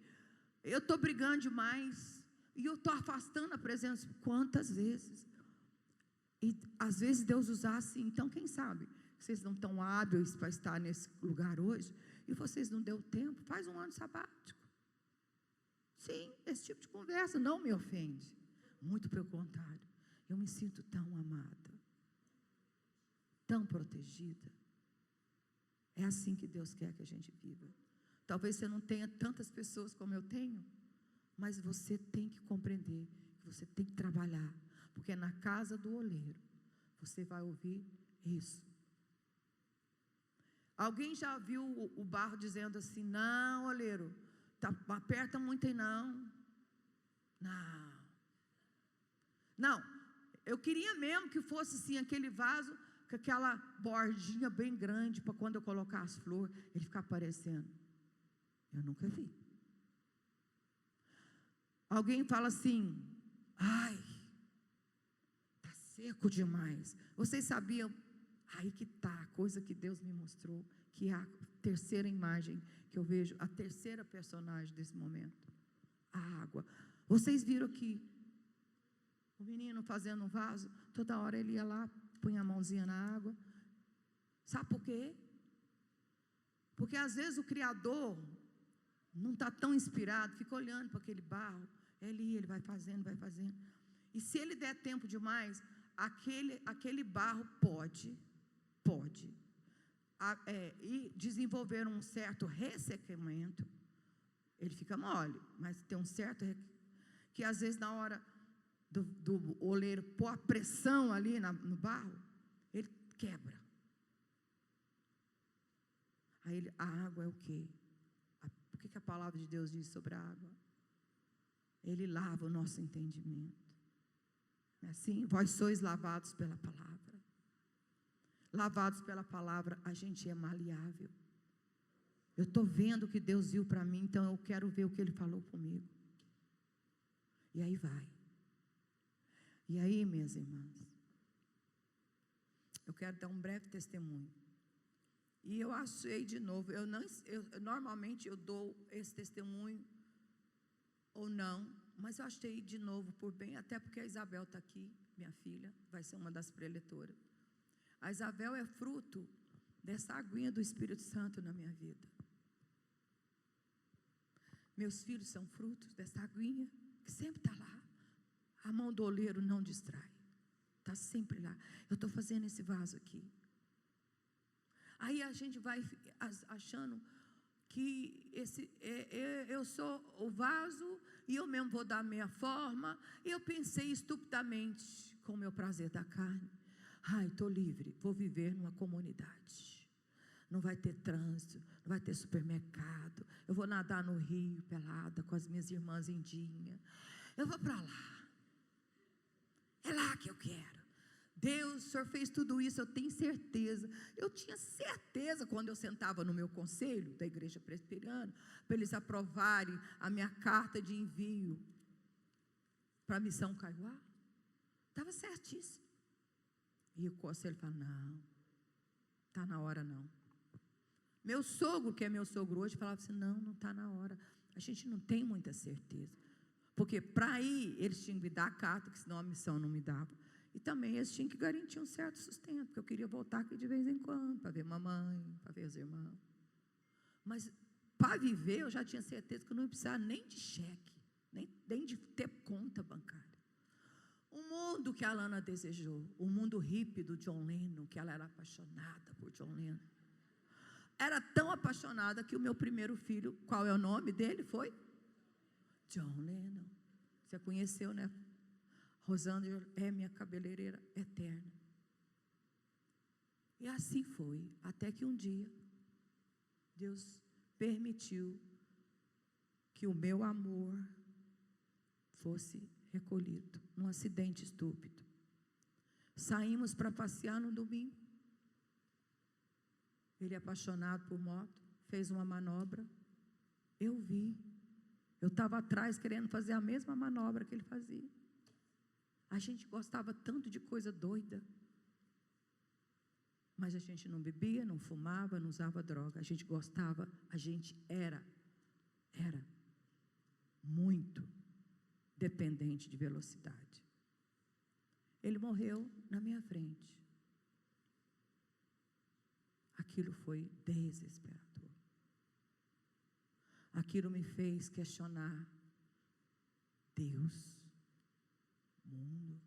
Eu estou brigando demais. E eu estou afastando a presença. Quantas vezes? E às vezes Deus usar assim. Então quem sabe? Vocês não estão hábeis para estar nesse lugar hoje. E vocês não deu tempo. Faz um ano sabático. Sim, esse tipo de conversa não me ofende. Muito pelo contrário. Eu me sinto tão amada. Tão protegida. É assim que Deus quer que a gente viva. Talvez você não tenha tantas pessoas como eu tenho. Mas você tem que compreender que você tem que trabalhar. Porque na casa do oleiro, você vai ouvir isso. Alguém já viu o barro dizendo assim, não, oleiro, aperta muito aí não. Não, eu queria mesmo que fosse assim, aquele vaso, com aquela bordinha bem grande, para quando eu colocar as flores, ele ficar aparecendo. Eu nunca vi. Alguém fala assim, ai, está seco demais. Vocês sabiam? Aí que está a coisa que Deus me mostrou, que é a terceira imagem que eu vejo, a terceira personagem desse momento, a água. Vocês viram que o menino fazendo um vaso, toda hora ele ia lá, punha a mãozinha na água. Sabe por quê? Porque às vezes o Criador não está tão inspirado, fica olhando para aquele barro, ele vai fazendo, vai fazendo. E se ele der tempo demais, aquele barro pode e desenvolver um certo ressecamento. Ele fica mole, mas tem um certo que às vezes na hora do oleiro pôr a pressão ali no barro, ele quebra. Aí a água é o quê? O que a palavra de Deus diz sobre a água? Ele lava o nosso entendimento. Assim, vós sois lavados pela palavra. Lavados pela palavra, a gente é maleável. Eu estou vendo o que Deus viu para mim, então eu quero ver o que Ele falou comigo. E aí vai. E aí, minhas irmãs, eu quero dar um breve testemunho. E eu achei de novo, normalmente eu dou esse testemunho ou não, mas eu achei de novo por bem, até porque a Isabel está aqui, minha filha, vai ser uma das preletoras. A Isabel é fruto dessa aguinha do Espírito Santo na minha vida. Meus filhos são frutos dessa aguinha que sempre está lá. A mão do oleiro não distrai, está sempre lá. Eu estou fazendo esse vaso aqui. Aí a gente vai achando que eu sou o vaso e eu mesmo vou dar a minha forma. E eu pensei estupidamente, com o meu prazer da carne, ai, estou livre, vou viver numa comunidade. Não vai ter trânsito, não vai ter supermercado. Eu vou nadar no rio pelada com as minhas irmãs indinhas. Eu vou para lá. É lá que eu quero. Deus, o Senhor fez tudo isso, eu tenho certeza. Eu tinha certeza quando eu sentava no meu conselho da igreja presbiteriana, para eles aprovarem a minha carta de envio para a missão Caiuá. Estava certíssimo. E o conselho falou, não, está na hora não. Meu sogro, que é meu sogro hoje, falava assim, não está na hora. A gente não tem muita certeza. Porque para ir, eles tinham que me dar a carta, que senão a missão não me dava. E também eles tinham que garantir um certo sustento, porque eu queria voltar aqui de vez em quando, para ver mamãe, para ver os irmãos. Mas para viver, eu já tinha certeza que eu não ia precisar nem de cheque, nem de ter conta bancária. O mundo que a Alana desejou, o mundo hippie do John Lennon, que ela era apaixonada por John Lennon. Era tão apaixonada que o meu primeiro filho, qual é o nome dele? Foi John Lennon. Você conheceu, né? Rosângela é minha cabeleireira eterna. E assim foi, até que um dia, Deus permitiu que o meu amor fosse recolhido, num acidente estúpido. Saímos para passear no domingo. Ele é apaixonado por moto, fez uma manobra. Eu vi. Eu estava atrás querendo fazer a mesma manobra que ele fazia. A gente gostava tanto de coisa doida. Mas a gente não bebia, não fumava, não usava droga. A gente gostava, a gente era muito dependente de velocidade. Ele morreu na minha frente. Aquilo foi desesperador. Aquilo me fez questionar Deus, mundo.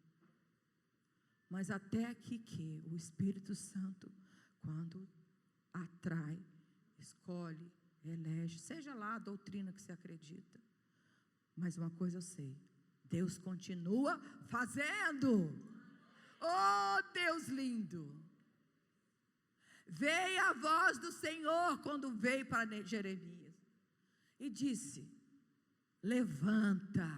Mas até aqui que o Espírito Santo, quando atrai, escolhe, elege, seja lá a doutrina que você acredita, mas uma coisa eu sei, Deus continua fazendo. Oh, Deus lindo! Veio a voz do Senhor quando veio para Jeremias e disse, levanta.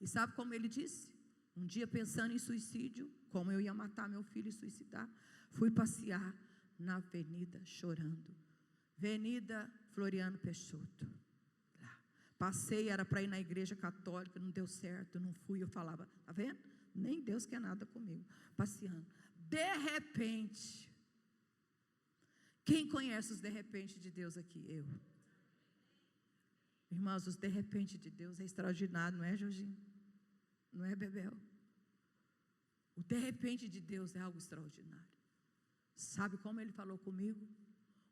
E sabe como ele disse? Um dia pensando em suicídio, como eu ia matar meu filho e suicidar, fui passear na avenida chorando. Avenida Floriano Peixoto. Lá. Passei, era para ir na igreja católica, não deu certo, não fui. Eu falava, tá vendo? Nem Deus quer nada comigo. Passeando. De repente, quem conhece os de repente de Deus aqui? Eu. Irmãos, os de repente de Deus é extraordinário, não é, Jorginho? Não é, Bebel? O de repente de Deus é algo extraordinário. Sabe como ele falou comigo?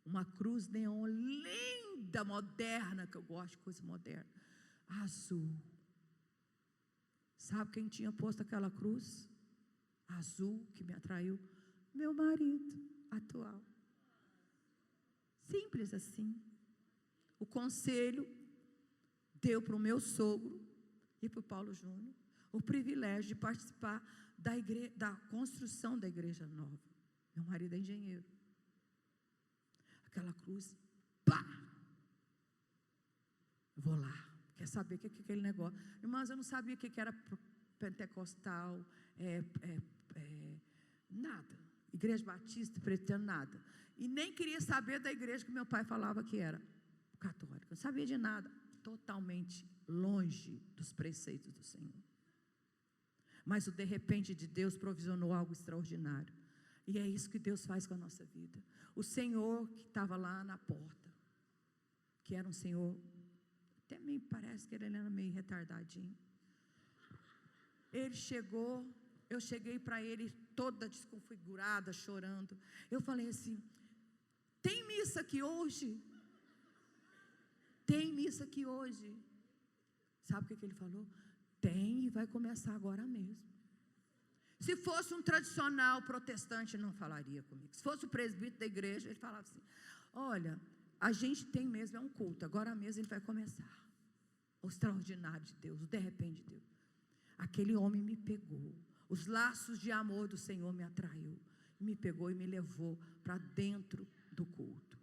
Uma cruz neon linda, moderna, que eu gosto de coisa moderna, azul. Sabe quem tinha posto aquela cruz azul que me atraiu? Meu marido atual. Simples assim. O conselho deu para o meu sogro e para o Paulo Júnior o privilégio de participar da construção da igreja nova. Meu marido é engenheiro. Aquela cruz, pá! Eu vou lá. Quer saber o que é aquele negócio? Irmãs, eu não sabia o que era pentecostal, nada. Igreja batista, presbiteriana, nada. E nem queria saber da igreja que meu pai falava que era católica. Não sabia de nada. Totalmente longe dos preceitos do Senhor. Mas o de repente de Deus provisionou algo extraordinário. E é isso que Deus faz com a nossa vida. O Senhor que estava lá na porta, que era um Senhor, até me parece que ele era meio retardadinho. Ele chegou, eu cheguei para ele toda desconfigurada, chorando. Eu falei assim: tem missa aqui hoje? Tem missa aqui hoje? Sabe o que ele falou? Tem, e vai começar agora mesmo. Se fosse um tradicional protestante, não falaria comigo. Se fosse o presbítero da igreja, ele falava assim: olha, a gente tem mesmo, é um culto, agora mesmo ele vai começar. O extraordinário de Deus, o de repente de Deus. Aquele homem me pegou, os laços de amor do Senhor me atraiu, me pegou e me levou para dentro do culto.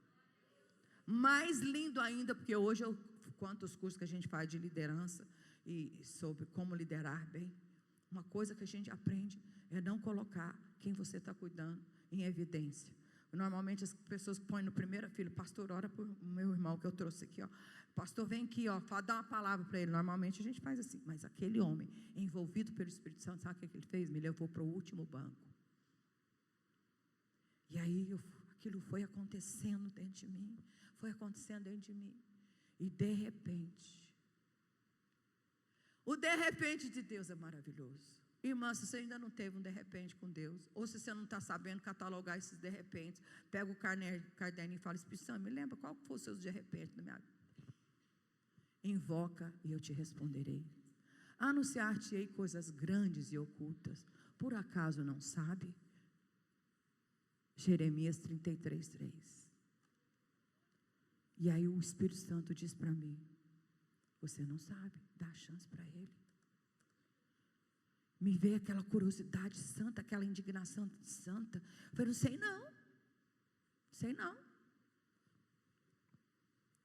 Mais lindo ainda, porque hoje, quantos cursos que a gente faz de liderança e sobre como liderar bem, uma coisa que a gente aprende é não colocar quem você está cuidando em evidência. Normalmente as pessoas põem no primeira fila: pastor, ora por meu irmão que eu trouxe aqui, ó. Pastor, vem aqui, ó, dá uma palavra para ele. Normalmente a gente faz assim, mas aquele homem envolvido pelo Espírito Santo, sabe o que ele fez? Me levou para o último banco. E aí aquilo foi acontecendo dentro de mim, foi acontecendo dentro de mim. E de repente, o de repente de Deus é maravilhoso. Irmã, se você ainda não teve um de repente com Deus, ou se você não está sabendo catalogar esses de repente, pega o caderno e fala: Espírito Santo, me lembra qual foi os seus de repente na minha vida. Invoca e eu te responderei. Anunciar-te-ei coisas grandes e ocultas. Por acaso não sabe? Jeremias 33:3. E aí o Espírito Santo diz para mim: você não sabe, dá a chance para ele. Me veio aquela curiosidade santa, aquela indignação santa. Eu falei: não sei não, sei não.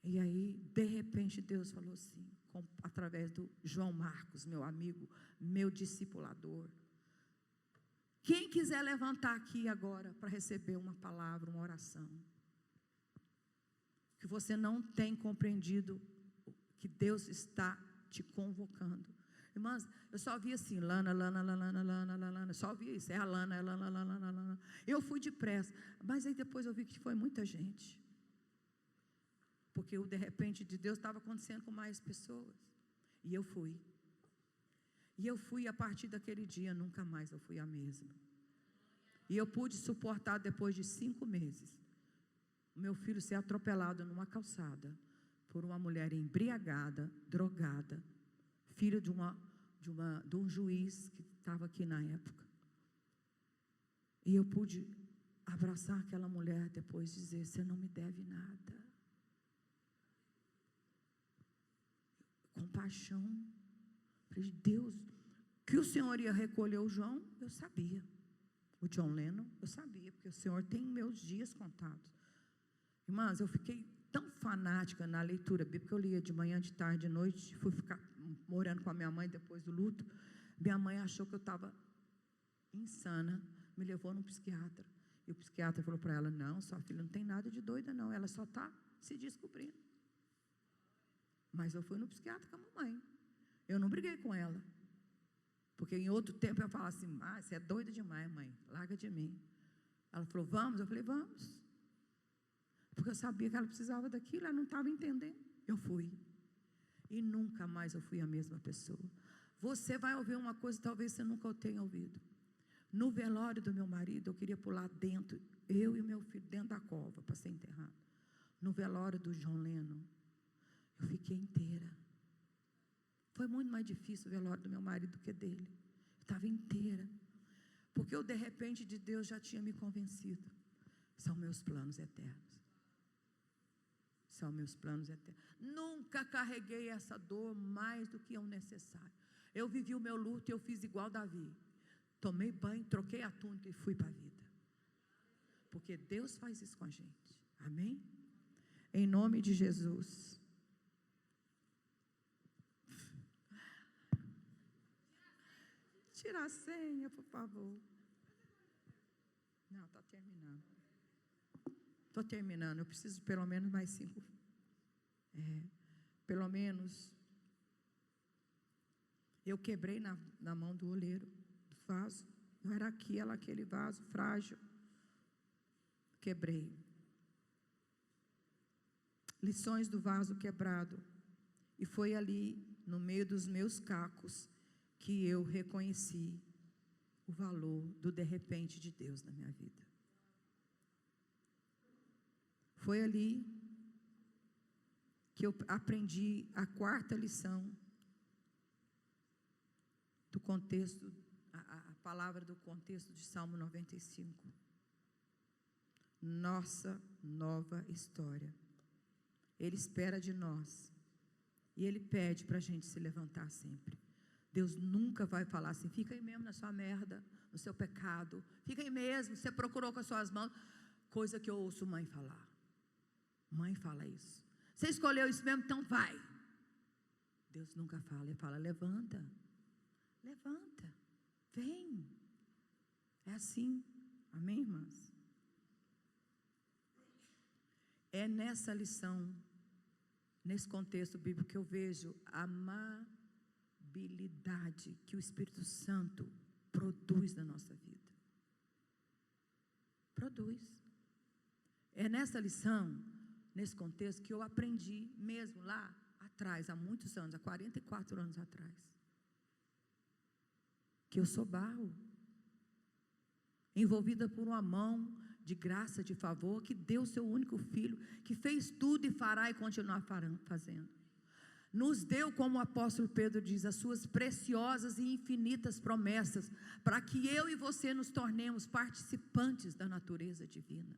E aí, de repente, Deus falou assim, através do João Marcos, meu amigo, meu discipulador: quem quiser levantar aqui agora para receber uma palavra, uma oração, que você não tem compreendido, que Deus está te convocando. Irmãs, eu só via assim: Lana, Lana, Lana, Lana, Lana, Lana. Só via isso, é a Lana, é a Lana, Lana, Lana, Lana. Eu fui depressa, mas aí depois eu vi que foi muita gente. Porque o de repente de Deus estava acontecendo com mais pessoas. E eu fui. E eu fui, a partir daquele dia, nunca mais eu fui a mesma. E eu pude suportar, depois de 5 meses, o meu filho ser atropelado numa calçada por uma mulher embriagada, drogada, filho de um juiz que estava aqui na época. E eu pude abraçar aquela mulher depois e dizer: você não me deve nada. Compaixão. Falei: Deus, que o Senhor ia recolher o João, eu sabia. O John Lennon, eu sabia, porque o Senhor tem meus dias contados. Irmãs, eu fiquei tão fanática na leitura bíblica, eu lia de manhã, de tarde, de noite, fui ficar morando com a minha mãe depois do luto. Minha mãe achou que eu estava insana, me levou num psiquiatra. E o psiquiatra falou para ela: não, sua filha não tem nada de doida não, ela só está se descobrindo. Mas eu fui no psiquiatra com a mamãe. Eu não briguei com ela. Porque em outro tempo eu falava assim: você é doida demais, mãe, larga de mim. Ela falou: vamos? Eu falei: vamos. Porque eu sabia que ela precisava daquilo, ela não estava entendendo. Eu fui. E nunca mais eu fui a mesma pessoa. Você vai ouvir uma coisa que talvez você nunca tenha ouvido. No velório do meu marido, eu queria pular dentro, eu e o meu filho, dentro da cova para ser enterrado. No velório do John Lennon, eu fiquei inteira. Foi muito mais difícil o velório do meu marido do que dele. Eu estava inteira. Porque o de repente de Deus já tinha me convencido. São meus planos eternos. São meus planos eternos. Nunca carreguei essa dor mais do que é o necessário. Eu vivi o meu luto e eu fiz igual Davi. Tomei banho, troquei a túnica e fui para a vida. Porque Deus faz isso com a gente. Amém? Em nome de Jesus. tirar a senha, por favor. Não, está terminando. Estou terminando. Eu preciso de pelo menos mais 5. Pelo menos. Eu quebrei na mão do oleiro, do vaso. Eu era aqui, ela aquele vaso frágil. Quebrei. Lições do vaso quebrado. E foi ali, no meio dos meus cacos, que eu reconheci o valor do de repente de Deus na minha vida. Foi ali que eu aprendi a 4ª lição do contexto, a palavra do contexto de Salmo 95. Nossa nova história. Ele espera de nós. E Ele pede para a gente se levantar sempre. Deus nunca vai falar assim, fica aí mesmo na sua merda, no seu pecado. Fica aí mesmo, você procurou com as suas mãos. Coisa que eu ouço mãe falar. Mãe fala isso. Você escolheu isso mesmo, então vai. Deus nunca fala, Ele fala, levanta. Levanta. Vem. É assim. Amém, irmãs? É nessa lição, nesse contexto bíblico, que eu vejo a amabilidade que o Espírito Santo produz na nossa vida. Produz. É nessa lição, nesse contexto, que eu aprendi mesmo lá atrás, há muitos anos, há 44 anos atrás, que eu sou barro, envolvida por uma mão de graça, de favor, que deu seu único filho, que fez tudo e fará e continuar fazendo. Nos deu, como o apóstolo Pedro diz, as suas preciosas e infinitas promessas, para que eu e você nos tornemos participantes da natureza divina.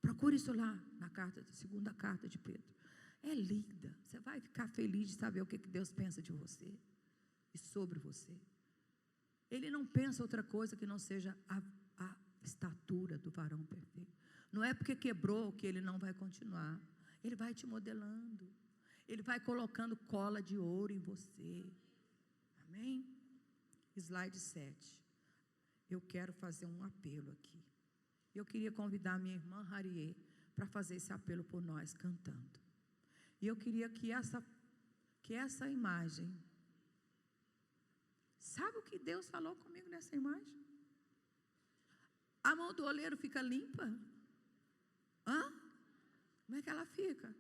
Procure isso lá, na segunda carta de Pedro. É linda, você vai ficar feliz de saber o que Deus pensa de você e sobre você. Ele não pensa outra coisa que não seja a estatura do varão perfeito. Não é porque quebrou que ele não vai continuar. Ele vai te modelando. Ele vai colocando cola de ouro em você. Amém? Slide 7. Eu quero fazer um apelo aqui. Eu queria convidar a minha irmã Hariê para fazer esse apelo por nós, cantando. E eu queria que essa imagem... Sabe o que Deus falou comigo nessa imagem? A mão do oleiro fica limpa? Como é que ela fica?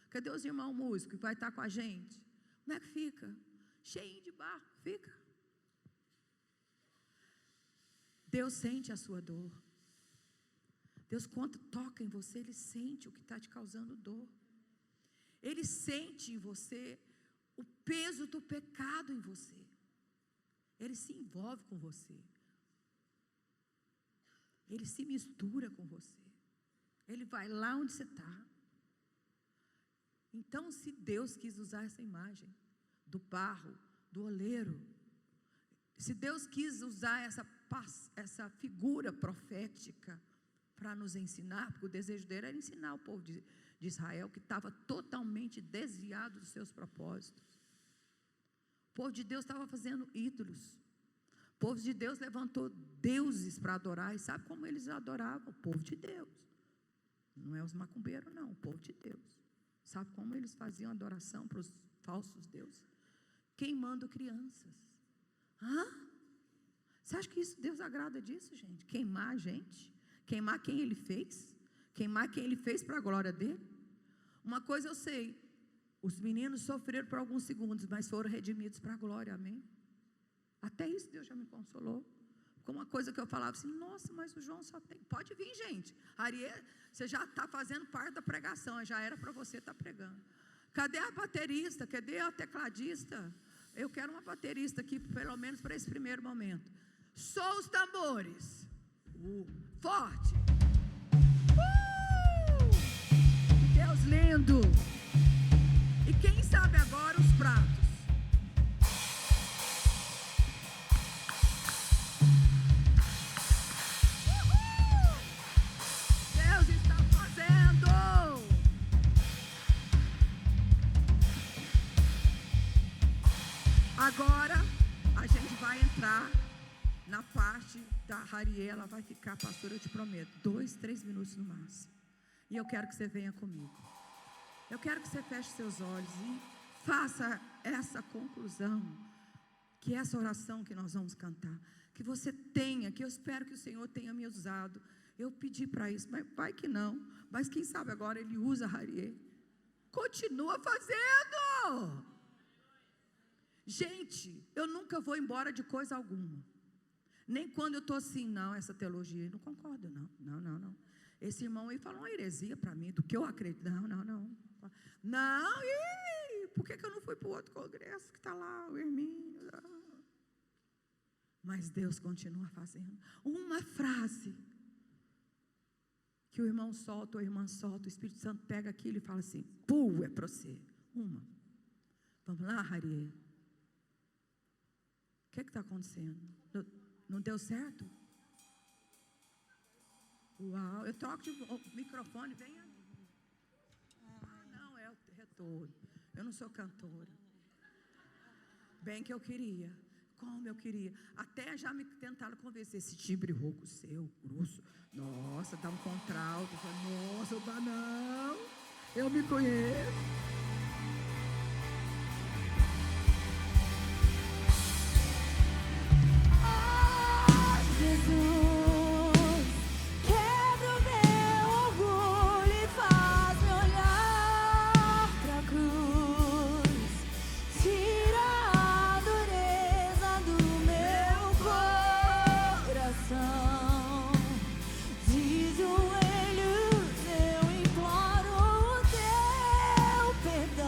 Cadê os irmãos músicos que vai estar com a gente? Como é que fica? Cheinho de barro, fica. Deus sente a sua dor. Deus, quando toca em você, Ele sente o que está te causando dor. Ele sente em você o peso do pecado em você. Ele se envolve com você. Ele se mistura com você. Ele vai lá onde você está. Então, se Deus quis usar essa imagem do barro, do oleiro, se Deus quis usar essa figura profética para nos ensinar, porque o desejo dele era ensinar o povo de Israel, que estava totalmente desviado dos seus propósitos. O povo de Deus estava fazendo ídolos. O povo de Deus levantou deuses para adorar. E sabe como eles adoravam? O povo de Deus. Não é os macumbeiros, não. O povo de Deus. Sabe como eles faziam adoração para os falsos deuses? Queimando crianças. Você acha que Deus agrada disso, gente? Queimar a gente? Queimar quem Ele fez? Queimar quem Ele fez para a glória dEle? Uma coisa eu sei. Os meninos sofreram por alguns segundos, mas foram redimidos para a glória, amém? Até isso Deus já me consolou. Com uma coisa que eu falava assim, nossa, mas o João só tem... Pode vir, gente. Ariê, você já está fazendo parte da pregação, já era para você estar pregando. Cadê a baterista? Cadê a tecladista? Eu quero uma baterista aqui, pelo menos para esse primeiro momento. Só os tambores. Forte. Deus lindo. E quem sabe agora os pratos? Deus está fazendo. Agora a gente vai entrar Na parte da Hariê, ela vai ficar, pastor, eu te prometo, 2, 3 minutos no máximo. E eu quero que você venha comigo. Eu quero que você feche seus olhos e faça essa conclusão, que essa oração que nós vamos cantar, que você tenha, que eu espero que o Senhor tenha me usado. Eu pedi para isso, mas vai que não. Mas quem sabe agora Ele usa Hariê. Continua fazendo. Gente, eu nunca vou embora de coisa alguma. Nem quando eu estou assim, não, essa teologia, não concordo, não. Esse irmão aí falou uma heresia para mim, do que eu acredito. Não, por que eu não fui para o outro congresso que está lá, o Hermínio? Mas Deus continua fazendo. Uma frase que o irmão solta, ou a irmã solta, o Espírito Santo pega aquilo e fala assim, é para você. Uma. Vamos lá, Hariê. O que está acontecendo? Não deu certo? Uau, eu troco o microfone, venha. Não, é o retorno. Eu não sou cantora. Bem que eu queria. Como eu queria. Até já me tentaram convencer. Esse timbre rouco seu, grosso. Nossa, dá um contralto. Eu falei, nossa, não dá não. Eu me conheço. Perdão.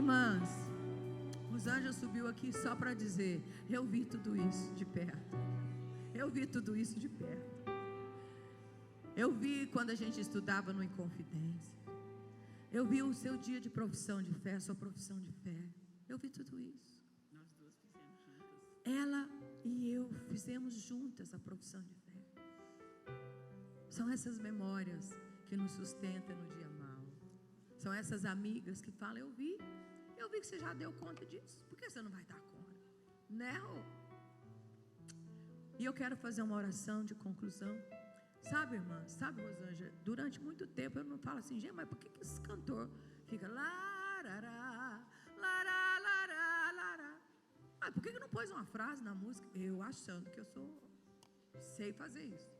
Irmãs, Rosângela subiu aqui só para dizer: eu vi tudo isso de perto. Eu vi tudo isso de perto. Eu vi quando a gente estudava no Inconfidência. Eu vi o seu dia de profissão de fé, a sua profissão de fé. Eu vi tudo isso. Nós duas fizemos juntas. Ela e eu fizemos juntas a profissão de fé. São essas memórias que nos sustentam no dia mau. São essas amigas que falam: eu vi que você já deu conta disso. Por que você não vai dar conta? Né, Rô? E eu quero fazer uma oração de conclusão. Sabe, irmã? Sabe, Rosângela? Durante muito tempo eu não falo assim: gente, mas por que esse cantor fica larará, lará, lará, lará? Mas por que não pôs uma frase na música? Eu achando que eu sei fazer isso.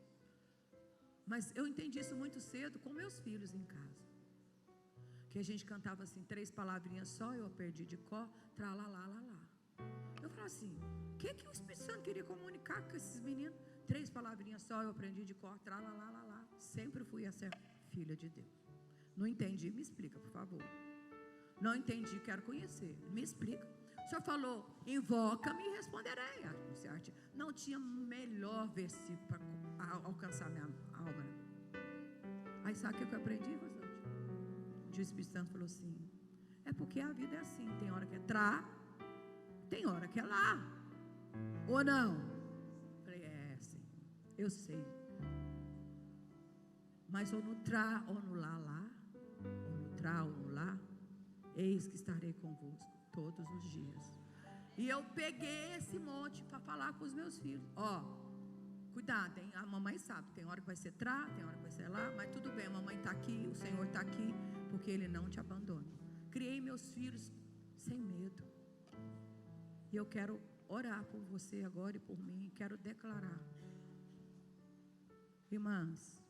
Mas eu entendi isso muito cedo com meus filhos em casa. Que a gente cantava assim, 3 palavrinhas só, eu aprendi de có, tralalá, lalá. Eu falava assim: o que o Espírito Santo queria comunicar com esses meninos? 3 palavrinhas só, eu aprendi de có, tralalá, lalá. Sempre fui essa filha de Deus. Não entendi, me explica, por favor. Não entendi, quero conhecer, me explica. O Senhor falou: invoca-me e responderei. Não tinha melhor versículo para alcançar minha alma. Aí sabe o que eu aprendi, Rosângela? O Espírito Santo falou assim: é porque a vida é assim, tem hora que é trá, tem hora que é lá, ou não? Eu falei: é sim, eu sei, mas ou no trá ou no lá, ou no trá ou no lá, eis que estarei convosco todos os dias. E eu peguei esse monte para falar com os meus filhos: ó, cuidado, hein? A mamãe sabe, tem hora que vai ser trá, tem hora que vai ser lá, mas tudo bem, a mamãe está aqui, o Senhor está aqui, porque Ele não te abandona. Criei meus filhos sem medo. E eu quero orar por você agora e por mim. Quero declarar. Irmãs,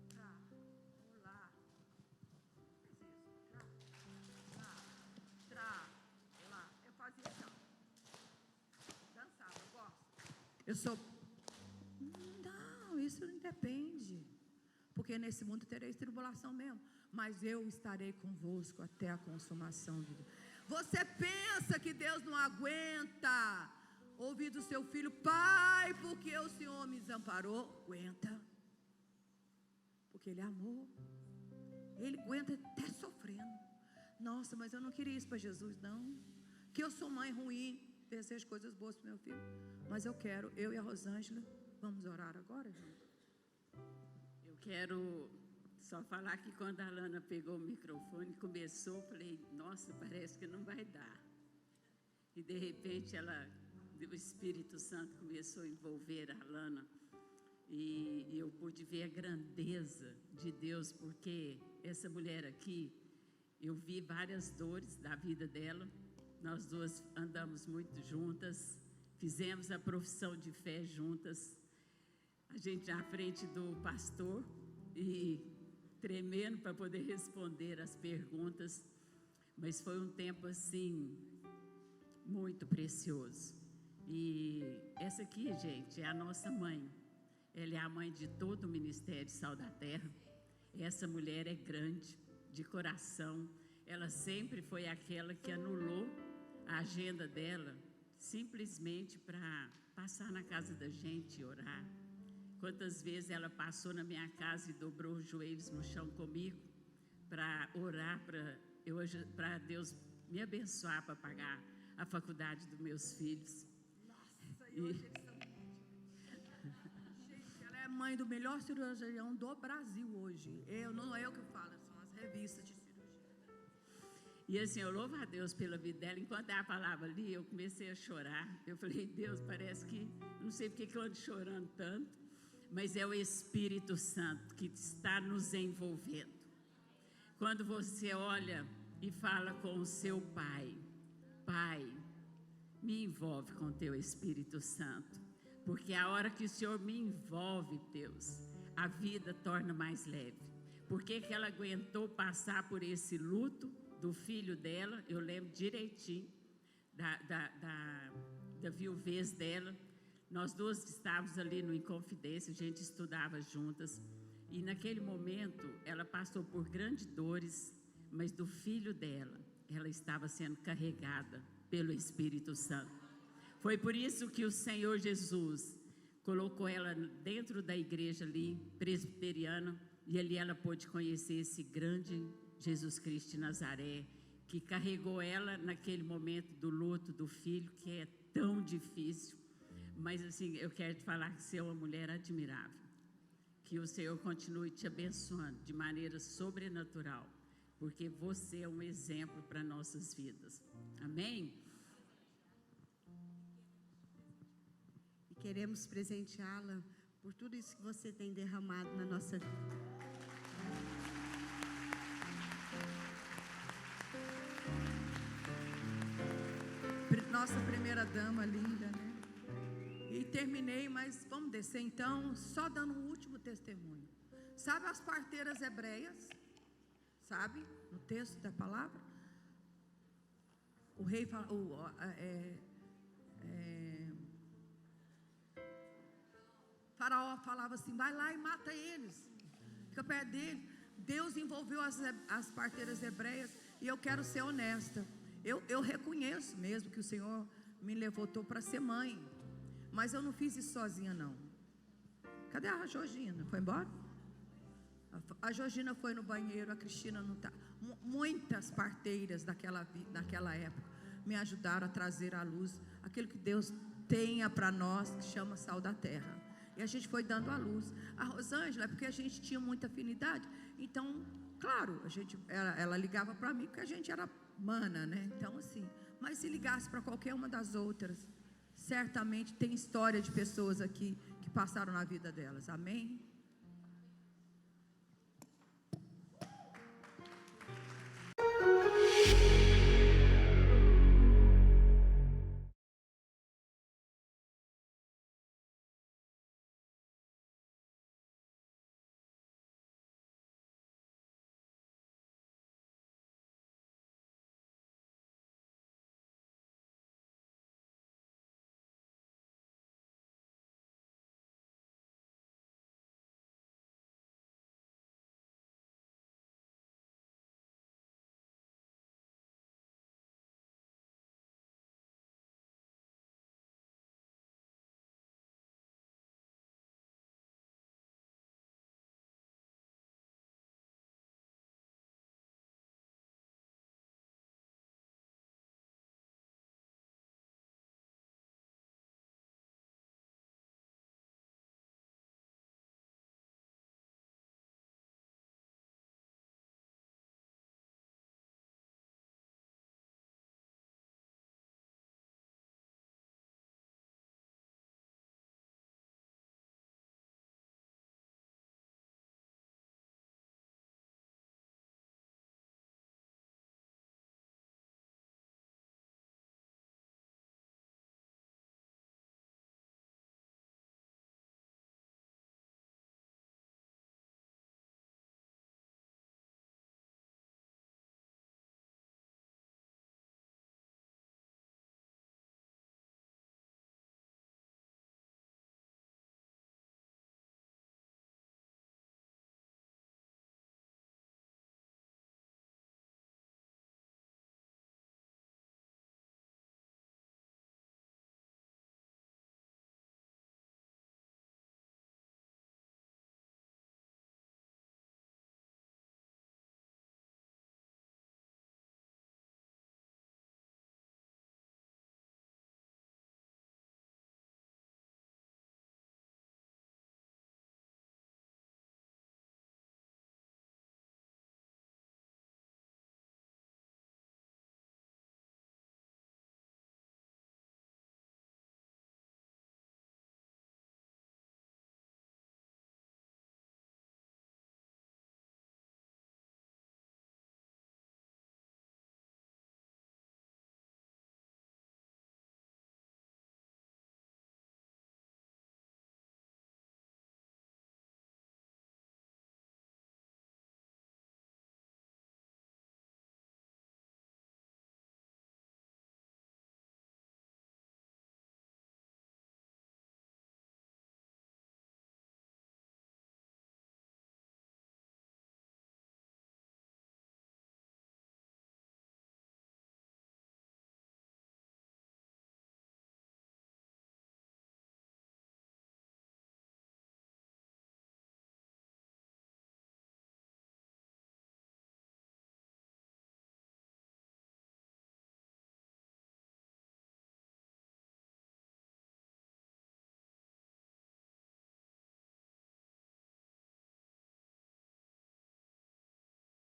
vamos lá. Eu fazia assim, dançava, eu gosto. Eu sou... Não, isso não depende. Porque nesse mundo tereis tribulação mesmo. Mas eu estarei convosco até a consumação do dia. Você pensa que Deus não aguenta ouvir do seu filho: pai, porque o Senhor me desamparou? Aguenta. Porque Ele amou. Ele aguenta até sofrendo. Nossa, mas eu não queria isso para Jesus, não. Que eu sou mãe ruim, desejo coisas boas para o meu filho. Mas eu quero, eu e a Rosângela, vamos orar agora, gente? Eu quero só falar que quando a Lana pegou o microfone, começou, falei: nossa, parece que não vai dar. E de repente o Espírito Santo começou a envolver a Lana. E eu pude ver a grandeza de Deus, porque essa mulher aqui, eu vi várias dores da vida dela. Nós duas andamos muito juntas, fizemos a profissão de fé juntas. A gente na frente do pastor e tremendo para poder responder as perguntas, mas foi um tempo assim muito precioso. E essa aqui, gente, é a nossa mãe. Ela é a mãe de todo o Ministério Sal da Terra. Essa mulher é grande de coração. Ela sempre foi aquela que anulou a agenda dela simplesmente para passar na casa da gente e orar. Quantas vezes ela passou na minha casa e dobrou os joelhos no chão comigo para orar, para Deus me abençoar para pagar a faculdade dos meus filhos. Nossa, e hoje eles são... Gente, ela é mãe do melhor cirurgião do Brasil hoje. Não é eu que falo, são as revistas de cirurgia. E assim, eu louvo a Deus pela vida dela. Enquanto ela falava ali, eu comecei a chorar. Eu falei: Deus, parece que... Não sei porque que eu ando chorando tanto. Mas é o Espírito Santo que está nos envolvendo. Quando você olha e fala com o seu pai: pai, me envolve com o teu Espírito Santo. Porque a hora que o Senhor me envolve, Deus, a vida torna mais leve. Por que ela aguentou passar por esse luto do filho dela? Eu lembro direitinho da viuvez dela. Nós duas estávamos ali no Inconfidência, a gente estudava juntas. E naquele momento, ela passou por grandes dores, mas do filho dela, ela estava sendo carregada pelo Espírito Santo. Foi por isso que o Senhor Jesus colocou ela dentro da igreja ali, presbiteriana, e ali ela pôde conhecer esse grande Jesus Cristo de Nazaré, que carregou ela naquele momento do luto do filho, que é tão difícil. Mas assim, eu quero te falar que você é uma mulher admirável. Que o Senhor continue te abençoando de maneira sobrenatural, porque você é um exemplo para nossas vidas. Amém? E queremos presenteá-la por tudo isso que você tem derramado na nossa vida. Nossa primeira dama linda, né? E terminei, mas vamos descer então, só dando um último testemunho. Sabe as parteiras hebreias? Sabe? No texto da palavra? O rei fala, Faraó falava assim: vai lá e mata eles, fica perto dele. Deus envolveu as parteiras hebreias. E eu quero ser honesta, eu reconheço mesmo que o Senhor me levantou para ser mãe, mas eu não fiz isso sozinha não. Cadê a Georgina? Foi embora? A Georgina foi no banheiro, a Cristina não está. Muitas parteiras daquela época me ajudaram a trazer à luz aquilo que Deus tenha para nós, que chama sal da terra. E a gente foi dando à luz. A Rosângela é porque a gente tinha muita afinidade. Então, claro, ela ligava para mim porque a gente era mana, né? Então assim, mas se ligasse para qualquer uma das outras, certamente tem história de pessoas aqui que passaram na vida delas. Amém?